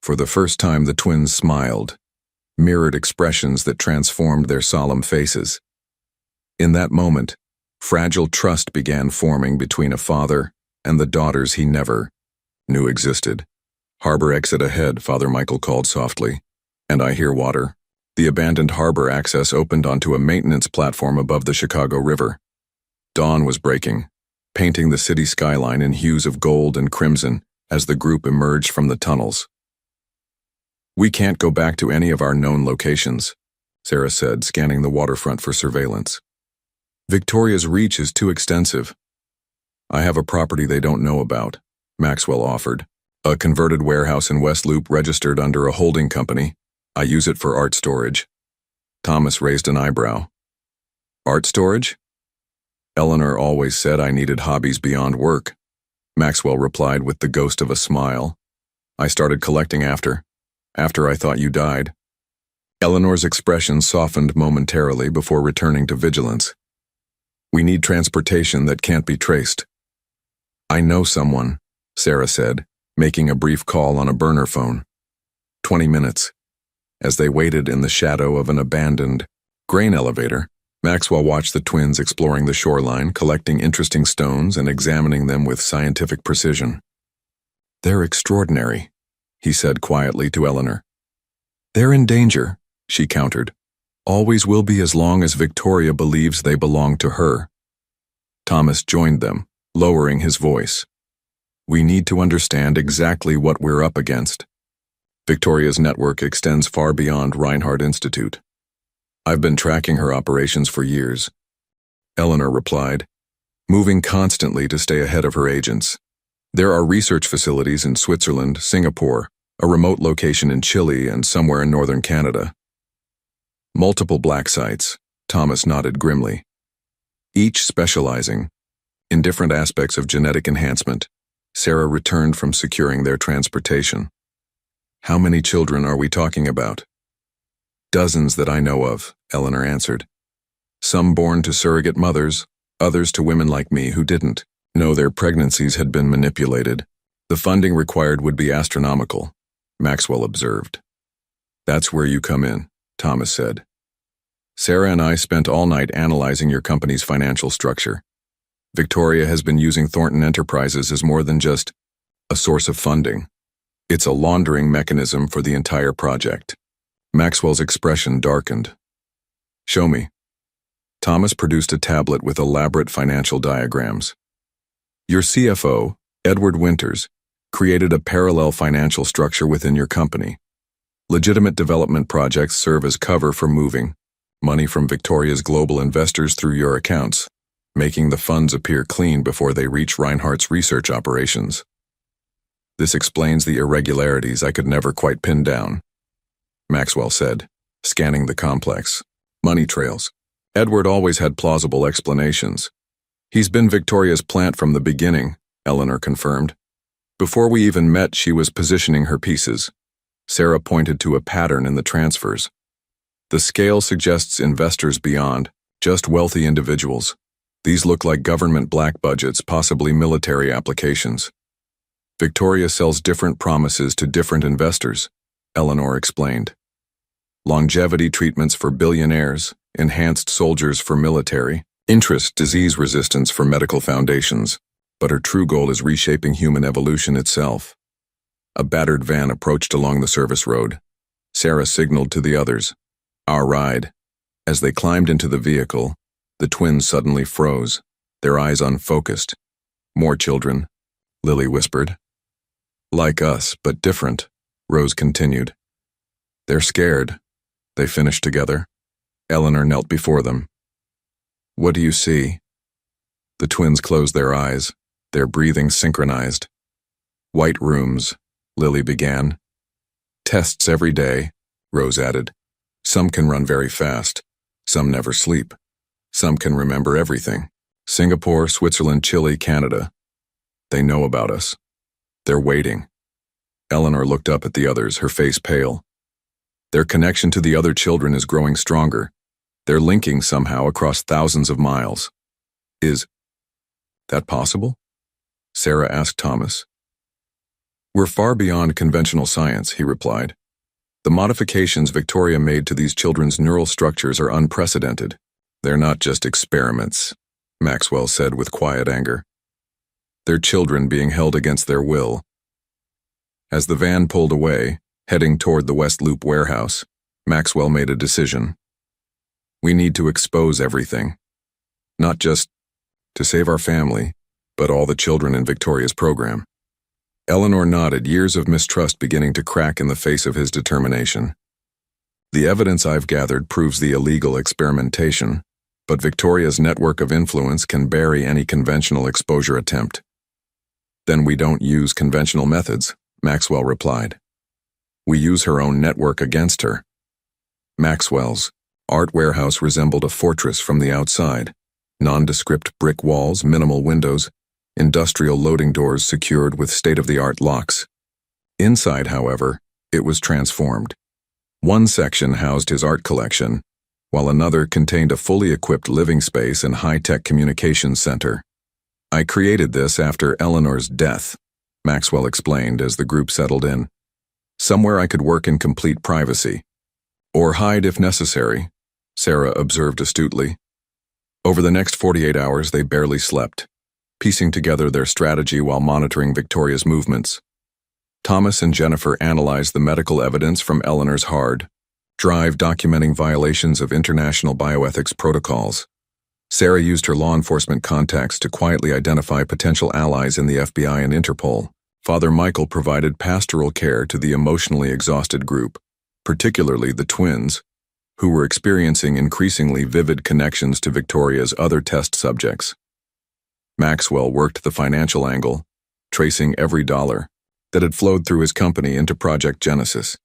For the first time, the twins smiled, mirrored expressions that transformed their solemn faces. In that moment, fragile trust began forming between a father and the daughters he never knew existed. Harbor exit ahead, Father Michael called softly. And I hear water. The abandoned harbor access opened onto a maintenance platform above the Chicago River. Dawn was breaking, painting the city skyline in hues of gold and crimson as the group emerged from the tunnels. We can't go back to any of our known locations, Sarah said, scanning the waterfront for surveillance. Victoria's reach is too extensive. I have a property they don't know about, Maxwell offered. A converted warehouse in West Loop registered under a holding company. I use it for art storage. Thomas raised an eyebrow. Art storage? Eleanor always said I needed hobbies beyond work, Maxwell replied with the ghost of a smile. I started collecting after I thought you died. Eleanor's expression softened momentarily before returning to vigilance. We need transportation that can't be traced. I know someone, Sarah said, making a brief call on a burner phone. 20 minutes. As they waited in the shadow of an abandoned grain elevator, Maxwell watched the twins exploring the shoreline, collecting interesting stones and examining them with scientific precision. They're extraordinary, he said quietly to Eleanor. They're in danger, she countered. Always will be as long as Victoria believes they belong to her. Thomas joined them, lowering his voice. We need to understand exactly what we're up against. Victoria's network extends far beyond Reinhardt Institute. I've been tracking her operations for years, Eleanor replied, moving constantly to stay ahead of her agents. There are research facilities in Switzerland, Singapore, a remote location in Chile, and somewhere in northern Canada. Multiple black sites, Thomas nodded grimly, each specializing in different aspects of genetic enhancement. Sarah returned from securing their transportation. How many children are we talking about? Dozens that I know of, Eleanor answered. Some born to surrogate mothers, others to women like me who didn't know their pregnancies had been manipulated. The funding required would be astronomical, Maxwell observed. That's where you come in, Thomas said. Sarah and I spent all night analyzing your company's financial structure. Victoria has been using Thornton Enterprises as more than just a source of funding. It's a laundering mechanism for the entire project. Maxwell's expression darkened. Show me. Thomas produced a tablet with elaborate financial diagrams. Your CFO, Edward Winters, created a parallel financial structure within your company. Legitimate development projects serve as cover for moving money from Victoria's global investors through your accounts, making the funds appear clean before they reach Reinhardt's research operations. This explains the irregularities I could never quite pin down, Maxwell said, scanning the complex. Money trails. Edward always had plausible explanations. He's been Victoria's plant from the beginning, Eleanor confirmed. Before we even met, she was positioning her pieces. Sarah pointed to a pattern in the transfers. The scale suggests investors beyond just wealthy individuals. These look like government black budgets, possibly military applications. Victoria sells different promises to different investors, Eleanor explained. Longevity treatments for billionaires, enhanced soldiers for military, interest, disease resistance for medical foundations, but her true goal is reshaping human evolution itself. A battered van approached along the service road. Sarah signaled to the others, "Our ride." As they climbed into the vehicle, the twins suddenly froze, their eyes unfocused. More children, Lily whispered. Like us, but different, Rose continued. They're scared. They finished together. Eleanor knelt before them. What do you see? The twins closed their eyes, their breathing synchronized. White rooms, Lily began. Tests every day, Rose added. Some can run very fast. Some never sleep. Some can remember everything. Singapore, Switzerland, Chile, Canada. They know about us. They're waiting. Eleanor looked up at the others, her face pale. Their connection to the other children is growing stronger. They're linking somehow across thousands of miles. Is that possible? Sarah asked Thomas. We're far beyond conventional science, he replied. The modifications Victoria made to these children's neural structures are unprecedented. They're not just experiments, Maxwell said with quiet anger. They're children being held against their will. As the van pulled away, heading toward the West Loop warehouse, Maxwell made a decision. We need to expose everything. Not just to save our family, but all the children in Victoria's program. Eleanor nodded, years of mistrust beginning to crack in the face of his determination. The evidence I've gathered proves the illegal experimentation, but Victoria's network of influence can bury any conventional exposure attempt. Then we don't use conventional methods, Maxwell replied. We use her own network against her. Maxwell's art warehouse resembled a fortress from the outside. Nondescript brick walls, minimal windows, industrial loading doors secured with state-of-the-art locks. Inside, however, it was transformed. One section housed his art collection, while another contained a fully equipped living space and high-tech communications center. I created this after Eleanor's death, Maxwell explained as the group settled in. Somewhere I could work in complete privacy. Or hide if necessary, Sarah observed astutely. Over the next 48 hours, they barely slept, piecing together their strategy while monitoring Victoria's movements. Thomas and Jennifer analyzed the medical evidence from Eleanor's hard drive documenting violations of international bioethics protocols. Sarah used her law enforcement contacts to quietly identify potential allies in the FBI and Interpol. Father Michael provided pastoral care to the emotionally exhausted group, particularly the twins, who were experiencing increasingly vivid connections to Victoria's other test subjects. Maxwell worked the financial angle, tracing every dollar that had flowed through his company into Project Genesis.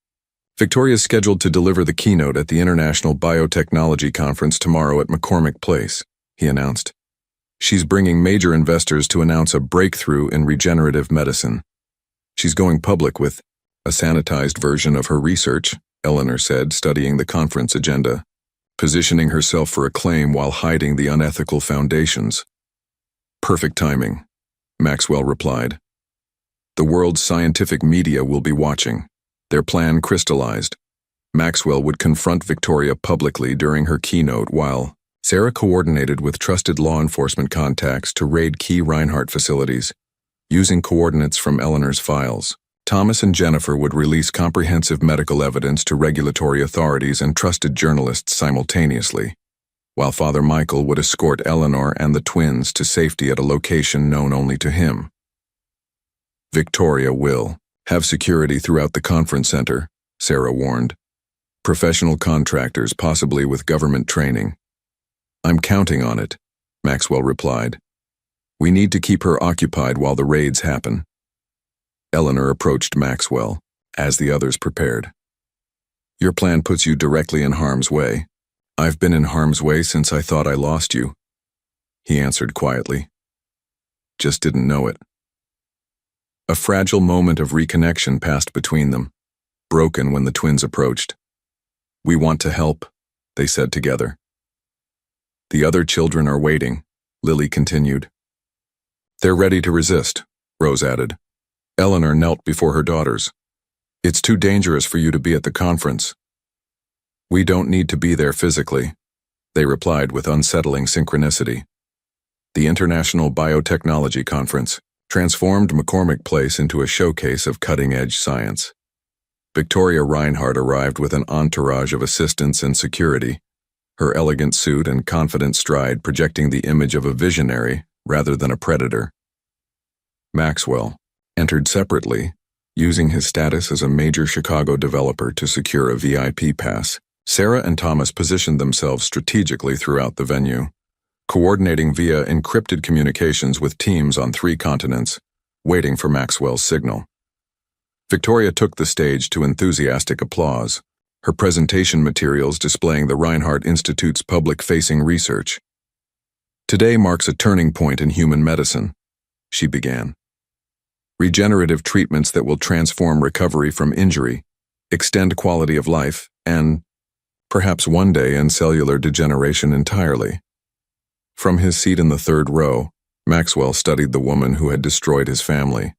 Victoria's scheduled to deliver the keynote at the International Biotechnology Conference tomorrow at McCormick Place, he announced. She's bringing major investors to announce a breakthrough in regenerative medicine. She's going public with a sanitized version of her research, Eleanor said, studying the conference agenda, positioning herself for acclaim while hiding the unethical foundations. Perfect timing, Maxwell replied. The world's scientific media will be watching. Their plan crystallized. Maxwell would confront Victoria publicly during her keynote while Sarah coordinated with trusted law enforcement contacts to raid key Reinhardt facilities. Using coordinates from Eleanor's files, Thomas and Jennifer would release comprehensive medical evidence to regulatory authorities and trusted journalists simultaneously, while Father Michael would escort Eleanor and the twins to safety at a location known only to him. Victoria will have security throughout the conference center, Sarah warned. Professional contractors, possibly with government training. I'm counting on it, Maxwell replied. We need to keep her occupied while the raids happen. Eleanor approached Maxwell, as the others prepared. Your plan puts you directly in harm's way. I've been in harm's way since I thought I lost you, he answered quietly. Just didn't know it. A fragile moment of reconnection passed between them, broken when the twins approached. We want to help, they said together. The other children are waiting, Lily continued. They're ready to resist, Rose added. Eleanor knelt before her daughters. It's too dangerous for you to be at the conference. We don't need to be there physically, they replied with unsettling synchronicity. The International Biotechnology Conference transformed McCormick Place into a showcase of cutting-edge science. Victoria Reinhardt arrived with an entourage of assistants and security, her elegant suit and confident stride projecting the image of a visionary rather than a predator. Maxwell entered separately, using his status as a major Chicago developer to secure a VIP pass. Sarah and Thomas positioned themselves strategically throughout the venue, coordinating via encrypted communications with teams on 3 continents, waiting for Maxwell's signal. Victoria took the stage to enthusiastic applause, her presentation materials displaying the Reinhardt Institute's public-facing research. Today marks a turning point in human medicine, she began. Regenerative treatments that will transform recovery from injury, extend quality of life, and, perhaps one day, end cellular degeneration entirely. From his seat in the 3rd row, Maxwell studied the woman who had destroyed his family.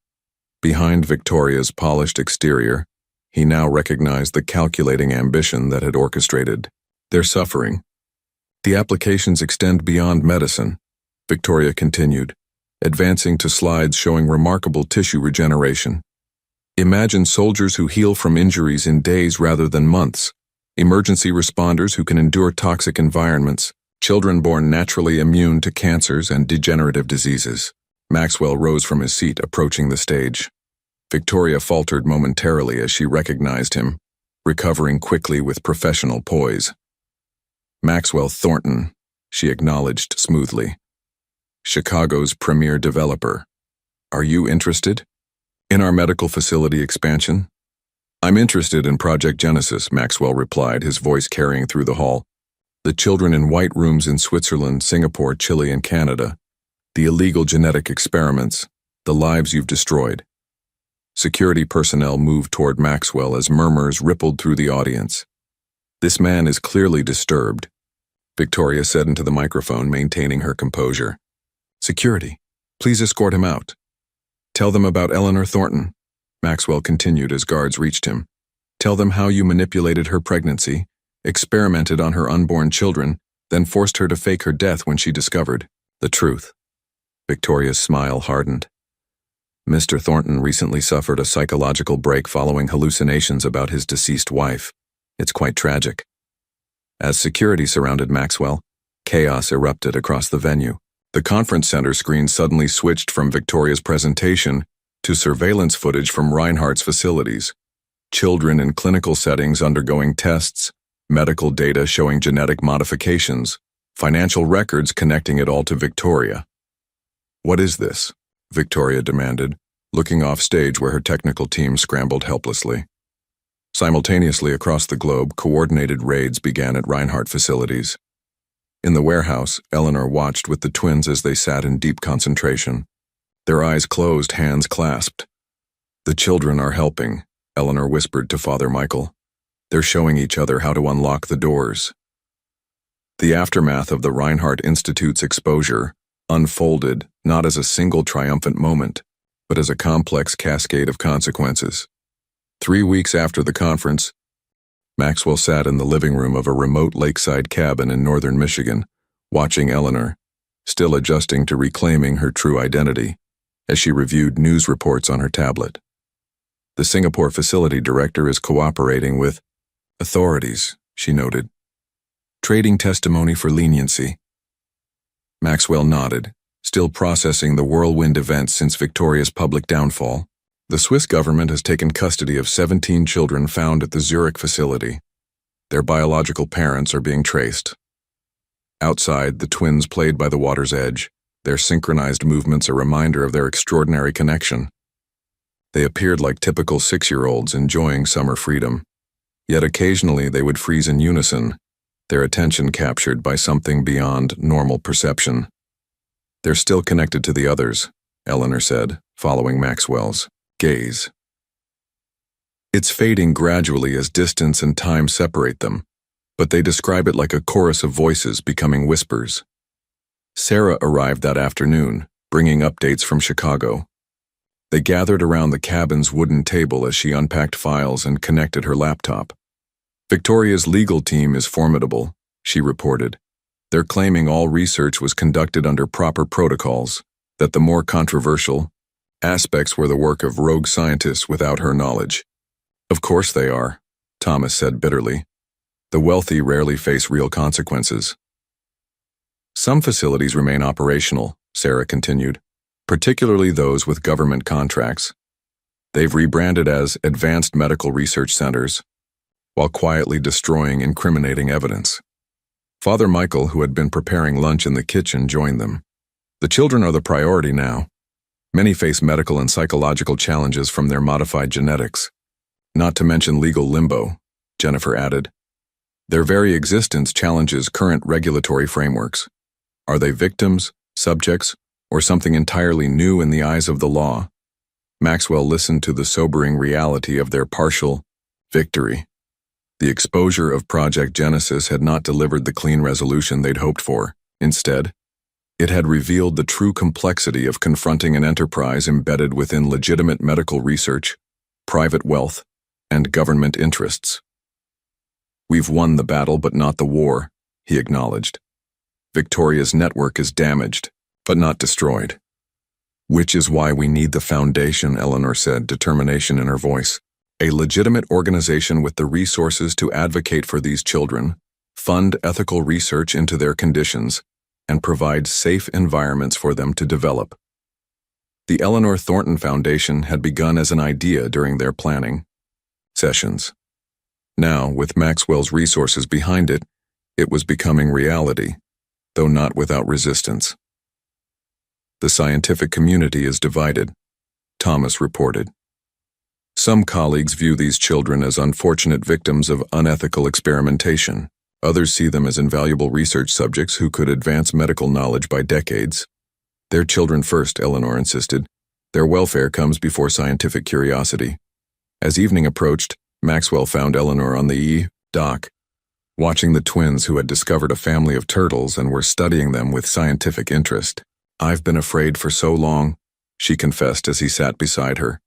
Behind Victoria's polished exterior, he now recognized the calculating ambition that had orchestrated their suffering. The applications extend beyond medicine, Victoria continued, advancing to slides showing remarkable tissue regeneration. Imagine soldiers who heal from injuries in days rather than months, emergency responders who can endure toxic environments, children born naturally immune to cancers and degenerative diseases. Maxwell rose from his seat, approaching the stage. Victoria faltered momentarily as she recognized him, recovering quickly with professional poise. Maxwell Thornton, she acknowledged smoothly. Chicago's premier developer. Are you interested in our medical facility expansion? I'm interested in Project Genesis, Maxwell replied, his voice carrying through the hall. The children in white rooms in Switzerland, Singapore, Chile, and Canada. The illegal genetic experiments. The lives you've destroyed. Security personnel moved toward Maxwell as murmurs rippled through the audience. This man is clearly disturbed, Victoria said into the microphone, maintaining her composure. Security, please escort him out. Tell them about Eleanor Thornton, Maxwell continued as guards reached him. Tell them how you manipulated her pregnancy, experimented on her unborn children, then forced her to fake her death when she discovered the truth. Victoria's smile hardened. Mr. Thornton recently suffered a psychological break following hallucinations about his deceased wife. It's quite tragic. As security surrounded Maxwell, chaos erupted across the venue. The conference center screen suddenly switched from Victoria's presentation to surveillance footage from Reinhardt's facilities. Children in clinical settings undergoing tests, medical data showing genetic modifications, financial records connecting it all to Victoria. "What is this?" Victoria demanded, looking off stage where her technical team scrambled helplessly. Simultaneously across the globe, coordinated raids began at Reinhardt facilities. In the warehouse, Eleanor watched with the twins as they sat in deep concentration. Their eyes closed, hands clasped. "The children are helping," Eleanor whispered to Father Michael. "They're showing each other how to unlock the doors." The aftermath of the Reinhardt Institute's exposure unfolded not as a single triumphant moment, but as a complex cascade of consequences. 3 weeks after the conference, Maxwell sat in the living room of a remote lakeside cabin in northern Michigan, watching Eleanor, still adjusting to reclaiming her true identity, as she reviewed news reports on her tablet. "The Singapore facility director is cooperating with authorities," she noted, "trading testimony for leniency." Maxwell nodded, still processing the whirlwind events since Victoria's public downfall. "The Swiss government has taken custody of 17 children found at the Zurich facility. Their biological parents are being traced." Outside, the twins played by the water's edge, their synchronized movements a reminder of their extraordinary connection. They appeared like typical 6-year-olds enjoying summer freedom, yet occasionally they would freeze in unison, their attention captured by something beyond normal perception. "They're still connected to the others," Eleanor said, following Maxwell's gaze. "It's fading gradually as distance and time separate them, but they describe it like a chorus of voices becoming whispers." Sarah arrived that afternoon, bringing updates from Chicago. They gathered around the cabin's wooden table as she unpacked files and connected her laptop. "Victoria's legal team is formidable," she reported. "They're claiming all research was conducted under proper protocols, that the more controversial aspects were the work of rogue scientists without her knowledge." "Of course they are," Thomas said bitterly. "The wealthy rarely face real consequences." "Some facilities remain operational," Sarah continued, "particularly those with government contracts. They've rebranded as advanced medical research centers, while quietly destroying incriminating evidence." Father Michael, who had been preparing lunch in the kitchen, joined them. "The children are the priority now. Many face medical and psychological challenges from their modified genetics. Not to mention legal limbo," Jennifer added. "Their very existence challenges current regulatory frameworks. Are they victims, subjects, or something entirely new in the eyes of the law?" Maxwell listened to the sobering reality of their partial victory. The exposure of Project Genesis had not delivered the clean resolution they'd hoped for. Instead, it had revealed the true complexity of confronting an enterprise embedded within legitimate medical research, private wealth, and government interests. "We've won the battle but not the war," he acknowledged. "Victoria's network is damaged, but not destroyed." "Which is why we need the foundation," Eleanor said, determination in her voice. "A legitimate organization with the resources to advocate for these children, fund ethical research into their conditions, and provide safe environments for them to develop." The Eleanor Thornton Foundation had begun as an idea during their planning sessions. Now, with Maxwell's resources behind it, it was becoming reality, though not without resistance. "The scientific community is divided," Thomas reported. "Some colleagues view these children as unfortunate victims of unethical experimentation. Others see them as invaluable research subjects who could advance medical knowledge by decades." "Their children first," Eleanor insisted. "Their welfare comes before scientific curiosity." As evening approached, Maxwell found Eleanor on the dock, watching the twins who had discovered a family of turtles and were studying them with scientific interest. "I've been afraid for so long," she confessed as he sat beside her,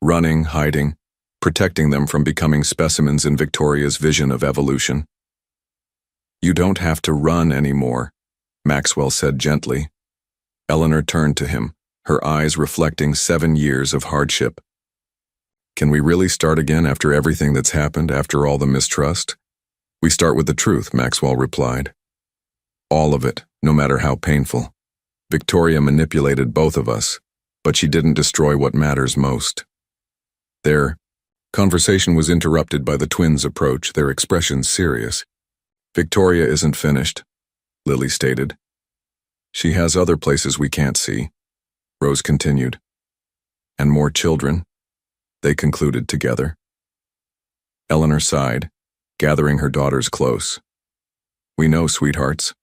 running, hiding, protecting them from becoming specimens in Victoria's vision of evolution. "You don't have to run anymore," Maxwell said gently. Eleanor turned to him, her eyes reflecting 7 years of hardship. "Can we really start again after everything that's happened, after all the mistrust?" "We start with the truth," Maxwell replied. "All of it, no matter how painful. Victoria manipulated both of us, but she didn't destroy what matters most. There Conversation was interrupted by the twins' approach, their expressions serious. "Victoria isn't finished," Lily stated. "She has other places we can't see," Rose continued. "And more children," they concluded together. Eleanor sighed, gathering her daughters close. "We know, sweethearts.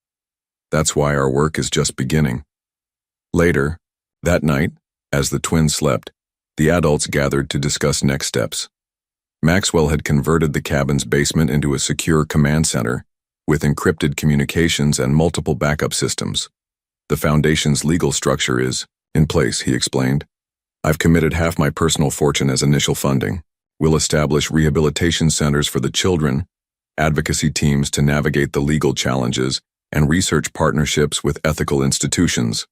That's why our work is just beginning." Later, that night, as the twins slept, the adults gathered to discuss next steps. Maxwell had converted the cabin's basement into a secure command center with encrypted communications and multiple backup systems. "The foundation's legal structure is in place," he explained. "I've committed half my personal fortune as initial funding. We'll establish rehabilitation centers for the children, advocacy teams to navigate the legal challenges, and research partnerships with ethical institutions."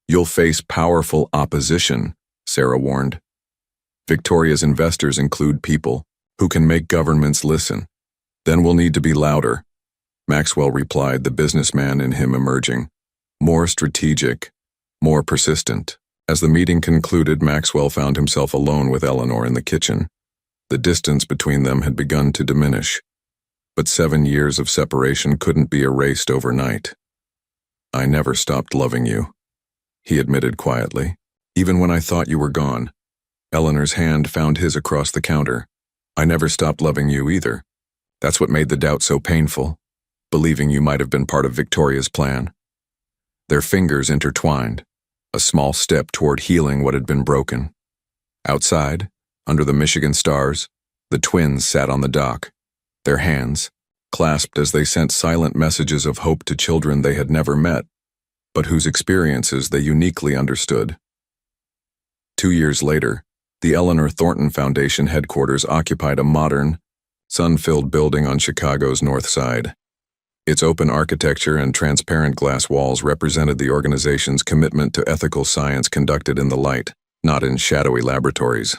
"You'll face powerful opposition," Sarah warned. "Victoria's investors include people who can make governments listen. Then we'll need to be louder," Maxwell replied, the businessman in him emerging. "More strategic, more persistent." As the meeting concluded, Maxwell found himself alone with Eleanor in the kitchen. The distance between them had begun to diminish, but 7 years of separation couldn't be erased overnight. "I never stopped loving you," he admitted quietly. "Even when I thought you were gone." Eleanor's hand found his across the counter. "I never stopped loving you either. That's what made the doubt so painful, believing you might have been part of Victoria's plan." Their fingers intertwined, a small step toward healing what had been broken. Outside, under the Michigan stars, the twins sat on the dock, their hands clasped as they sent silent messages of hope to children they had never met, but whose experiences they uniquely understood. 2 years later, the Eleanor Thornton Foundation headquarters occupied a modern, sun-filled building on Chicago's North Side. Its open architecture and transparent glass walls represented the organization's commitment to ethical science conducted in the light, not in shadowy laboratories.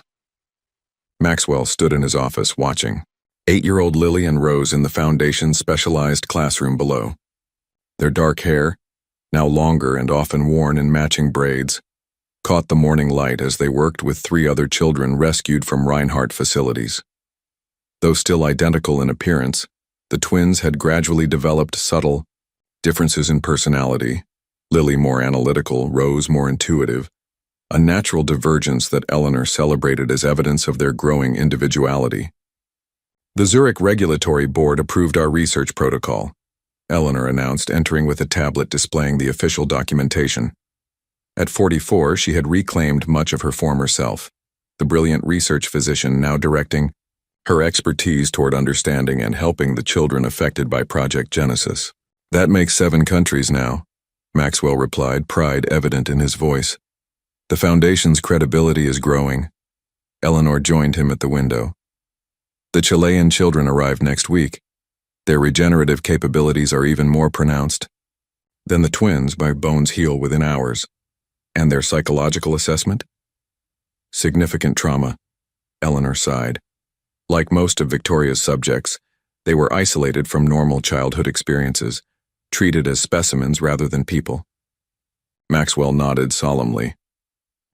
Maxwell stood in his office watching 8-year-old Lily and Rose in the Foundation's specialized classroom below. Their dark hair, now longer and often worn in matching braids, caught the morning light as they worked with 3 other children rescued from Reinhardt facilities. Though still identical in appearance, the twins had gradually developed subtle differences in personality, Lily more analytical, Rose more intuitive, a natural divergence that Eleanor celebrated as evidence of their growing individuality. "The Zurich Regulatory Board approved our research protocol," Eleanor announced, entering with a tablet displaying the official documentation. At 44, she had reclaimed much of her former self, the brilliant research physician now directing her expertise toward understanding and helping the children affected by Project Genesis. "That makes 7 countries now," Maxwell replied, pride evident in his voice. "The Foundation's credibility is growing." Eleanor joined him at the window. "The Chilean children arrived next week. Their regenerative capabilities are even more pronounced than the twins. My bones heal within hours." "And their psychological assessment?" "Significant trauma," Eleanor sighed. Like most of Victoria's subjects, they were isolated from normal childhood experiences, treated as specimens rather than people. Maxwell nodded solemnly.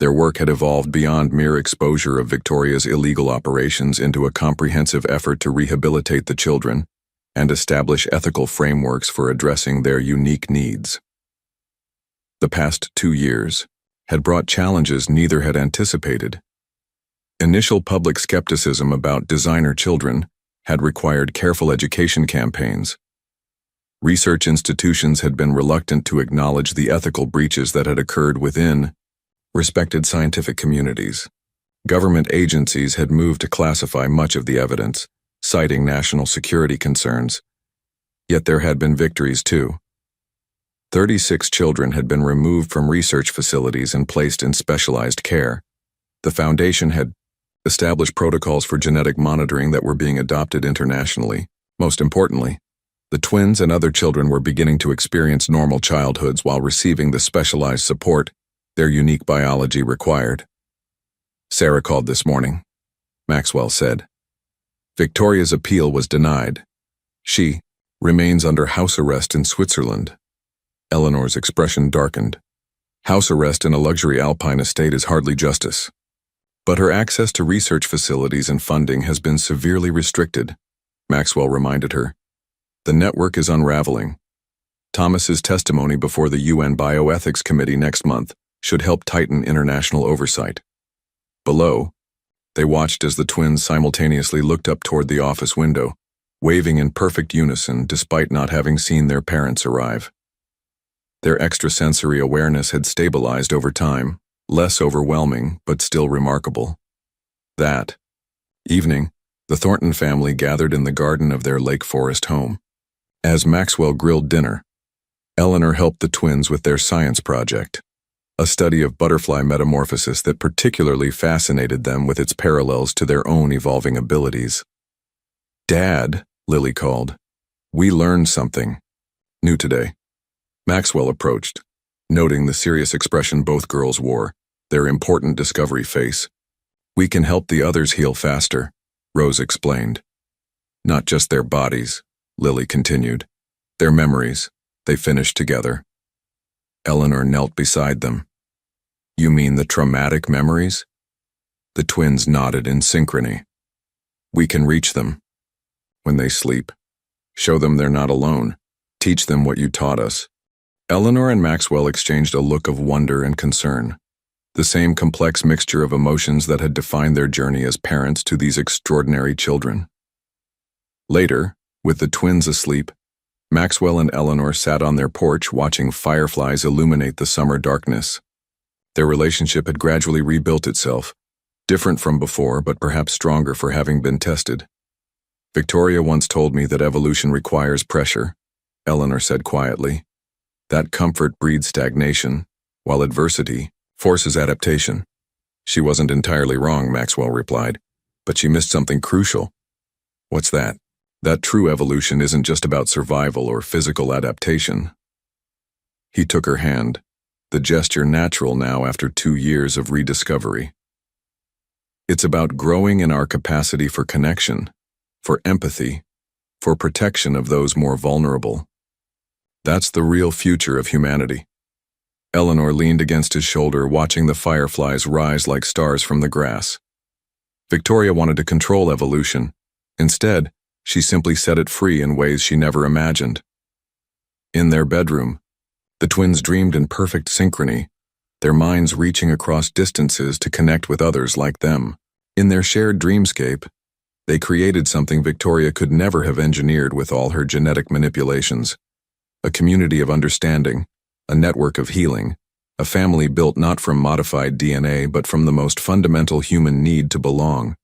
Their work had evolved beyond mere exposure of Victoria's illegal operations into a comprehensive effort to rehabilitate the children and establish ethical frameworks for addressing their unique needs. The past 2 years had brought challenges neither had anticipated. Initial public skepticism about designer children had required careful education campaigns. Research institutions had been reluctant to acknowledge the ethical breaches that had occurred within respected scientific communities. Government agencies had moved to classify much of the evidence, citing national security concerns. Yet there had been victories too. 36 children had been removed from research facilities and placed in specialized care. The Foundation had established protocols for genetic monitoring that were being adopted internationally. Most importantly, the twins and other children were beginning to experience normal childhoods while receiving the specialized support their unique biology required. "Sarah called this morning," Maxwell said. "Victoria's appeal was denied. She remains under house arrest in Switzerland." Eleanor's expression darkened. "House arrest in a luxury alpine estate is hardly justice." But her access to research facilities and funding has been severely restricted, Maxwell reminded her. The network is unraveling. Thomas's testimony before the UN Bioethics Committee next month should help tighten international oversight. Below, they watched as the twins simultaneously looked up toward the office window, waving in perfect unison despite not having seen their parents arrive. Their extrasensory awareness had stabilized over time, less overwhelming but still remarkable. That evening, the Thornton family gathered in the garden of their Lake Forest home. As Maxwell grilled dinner, Eleanor helped the twins with their science project, a study of butterfly metamorphosis that particularly fascinated them with its parallels to their own evolving abilities. "Dad," Lily called, "we learned something new today." Maxwell approached, noting the serious expression both girls wore, their important discovery face. "We can help the others heal faster," Rose explained. "Not just their bodies," Lily continued. "Their memories, they finished together." Eleanor knelt beside them. "You mean the traumatic memories?" The twins nodded in synchrony. "We can reach them. When they sleep, show them they're not alone. Teach them what you taught us." Eleanor and Maxwell exchanged a look of wonder and concern, the same complex mixture of emotions that had defined their journey as parents to these extraordinary children. Later, with the twins asleep, Maxwell and Eleanor sat on their porch watching fireflies illuminate the summer darkness. Their relationship had gradually rebuilt itself, different from before but perhaps stronger for having been tested. "Victoria once told me that evolution requires pressure," Eleanor said quietly. "That comfort breeds stagnation, while adversity forces adaptation." "She wasn't entirely wrong," Maxwell replied, "but she missed something crucial." "What's that?" "That true evolution isn't just about survival or physical adaptation." He took her hand, the gesture natural now after 2 years of rediscovery. "It's about growing in our capacity for connection, for empathy, for protection of those more vulnerable. That's the real future of humanity." Eleanor leaned against his shoulder, watching the fireflies rise like stars from the grass. Victoria wanted to control evolution. Instead, she simply set it free in ways she never imagined. In their bedroom, the twins dreamed in perfect synchrony, their minds reaching across distances to connect with others like them. In their shared dreamscape, they created something Victoria could never have engineered with all her genetic manipulations. A community of understanding, a network of healing, a family built not from modified DNA but from the most fundamental human need to belong.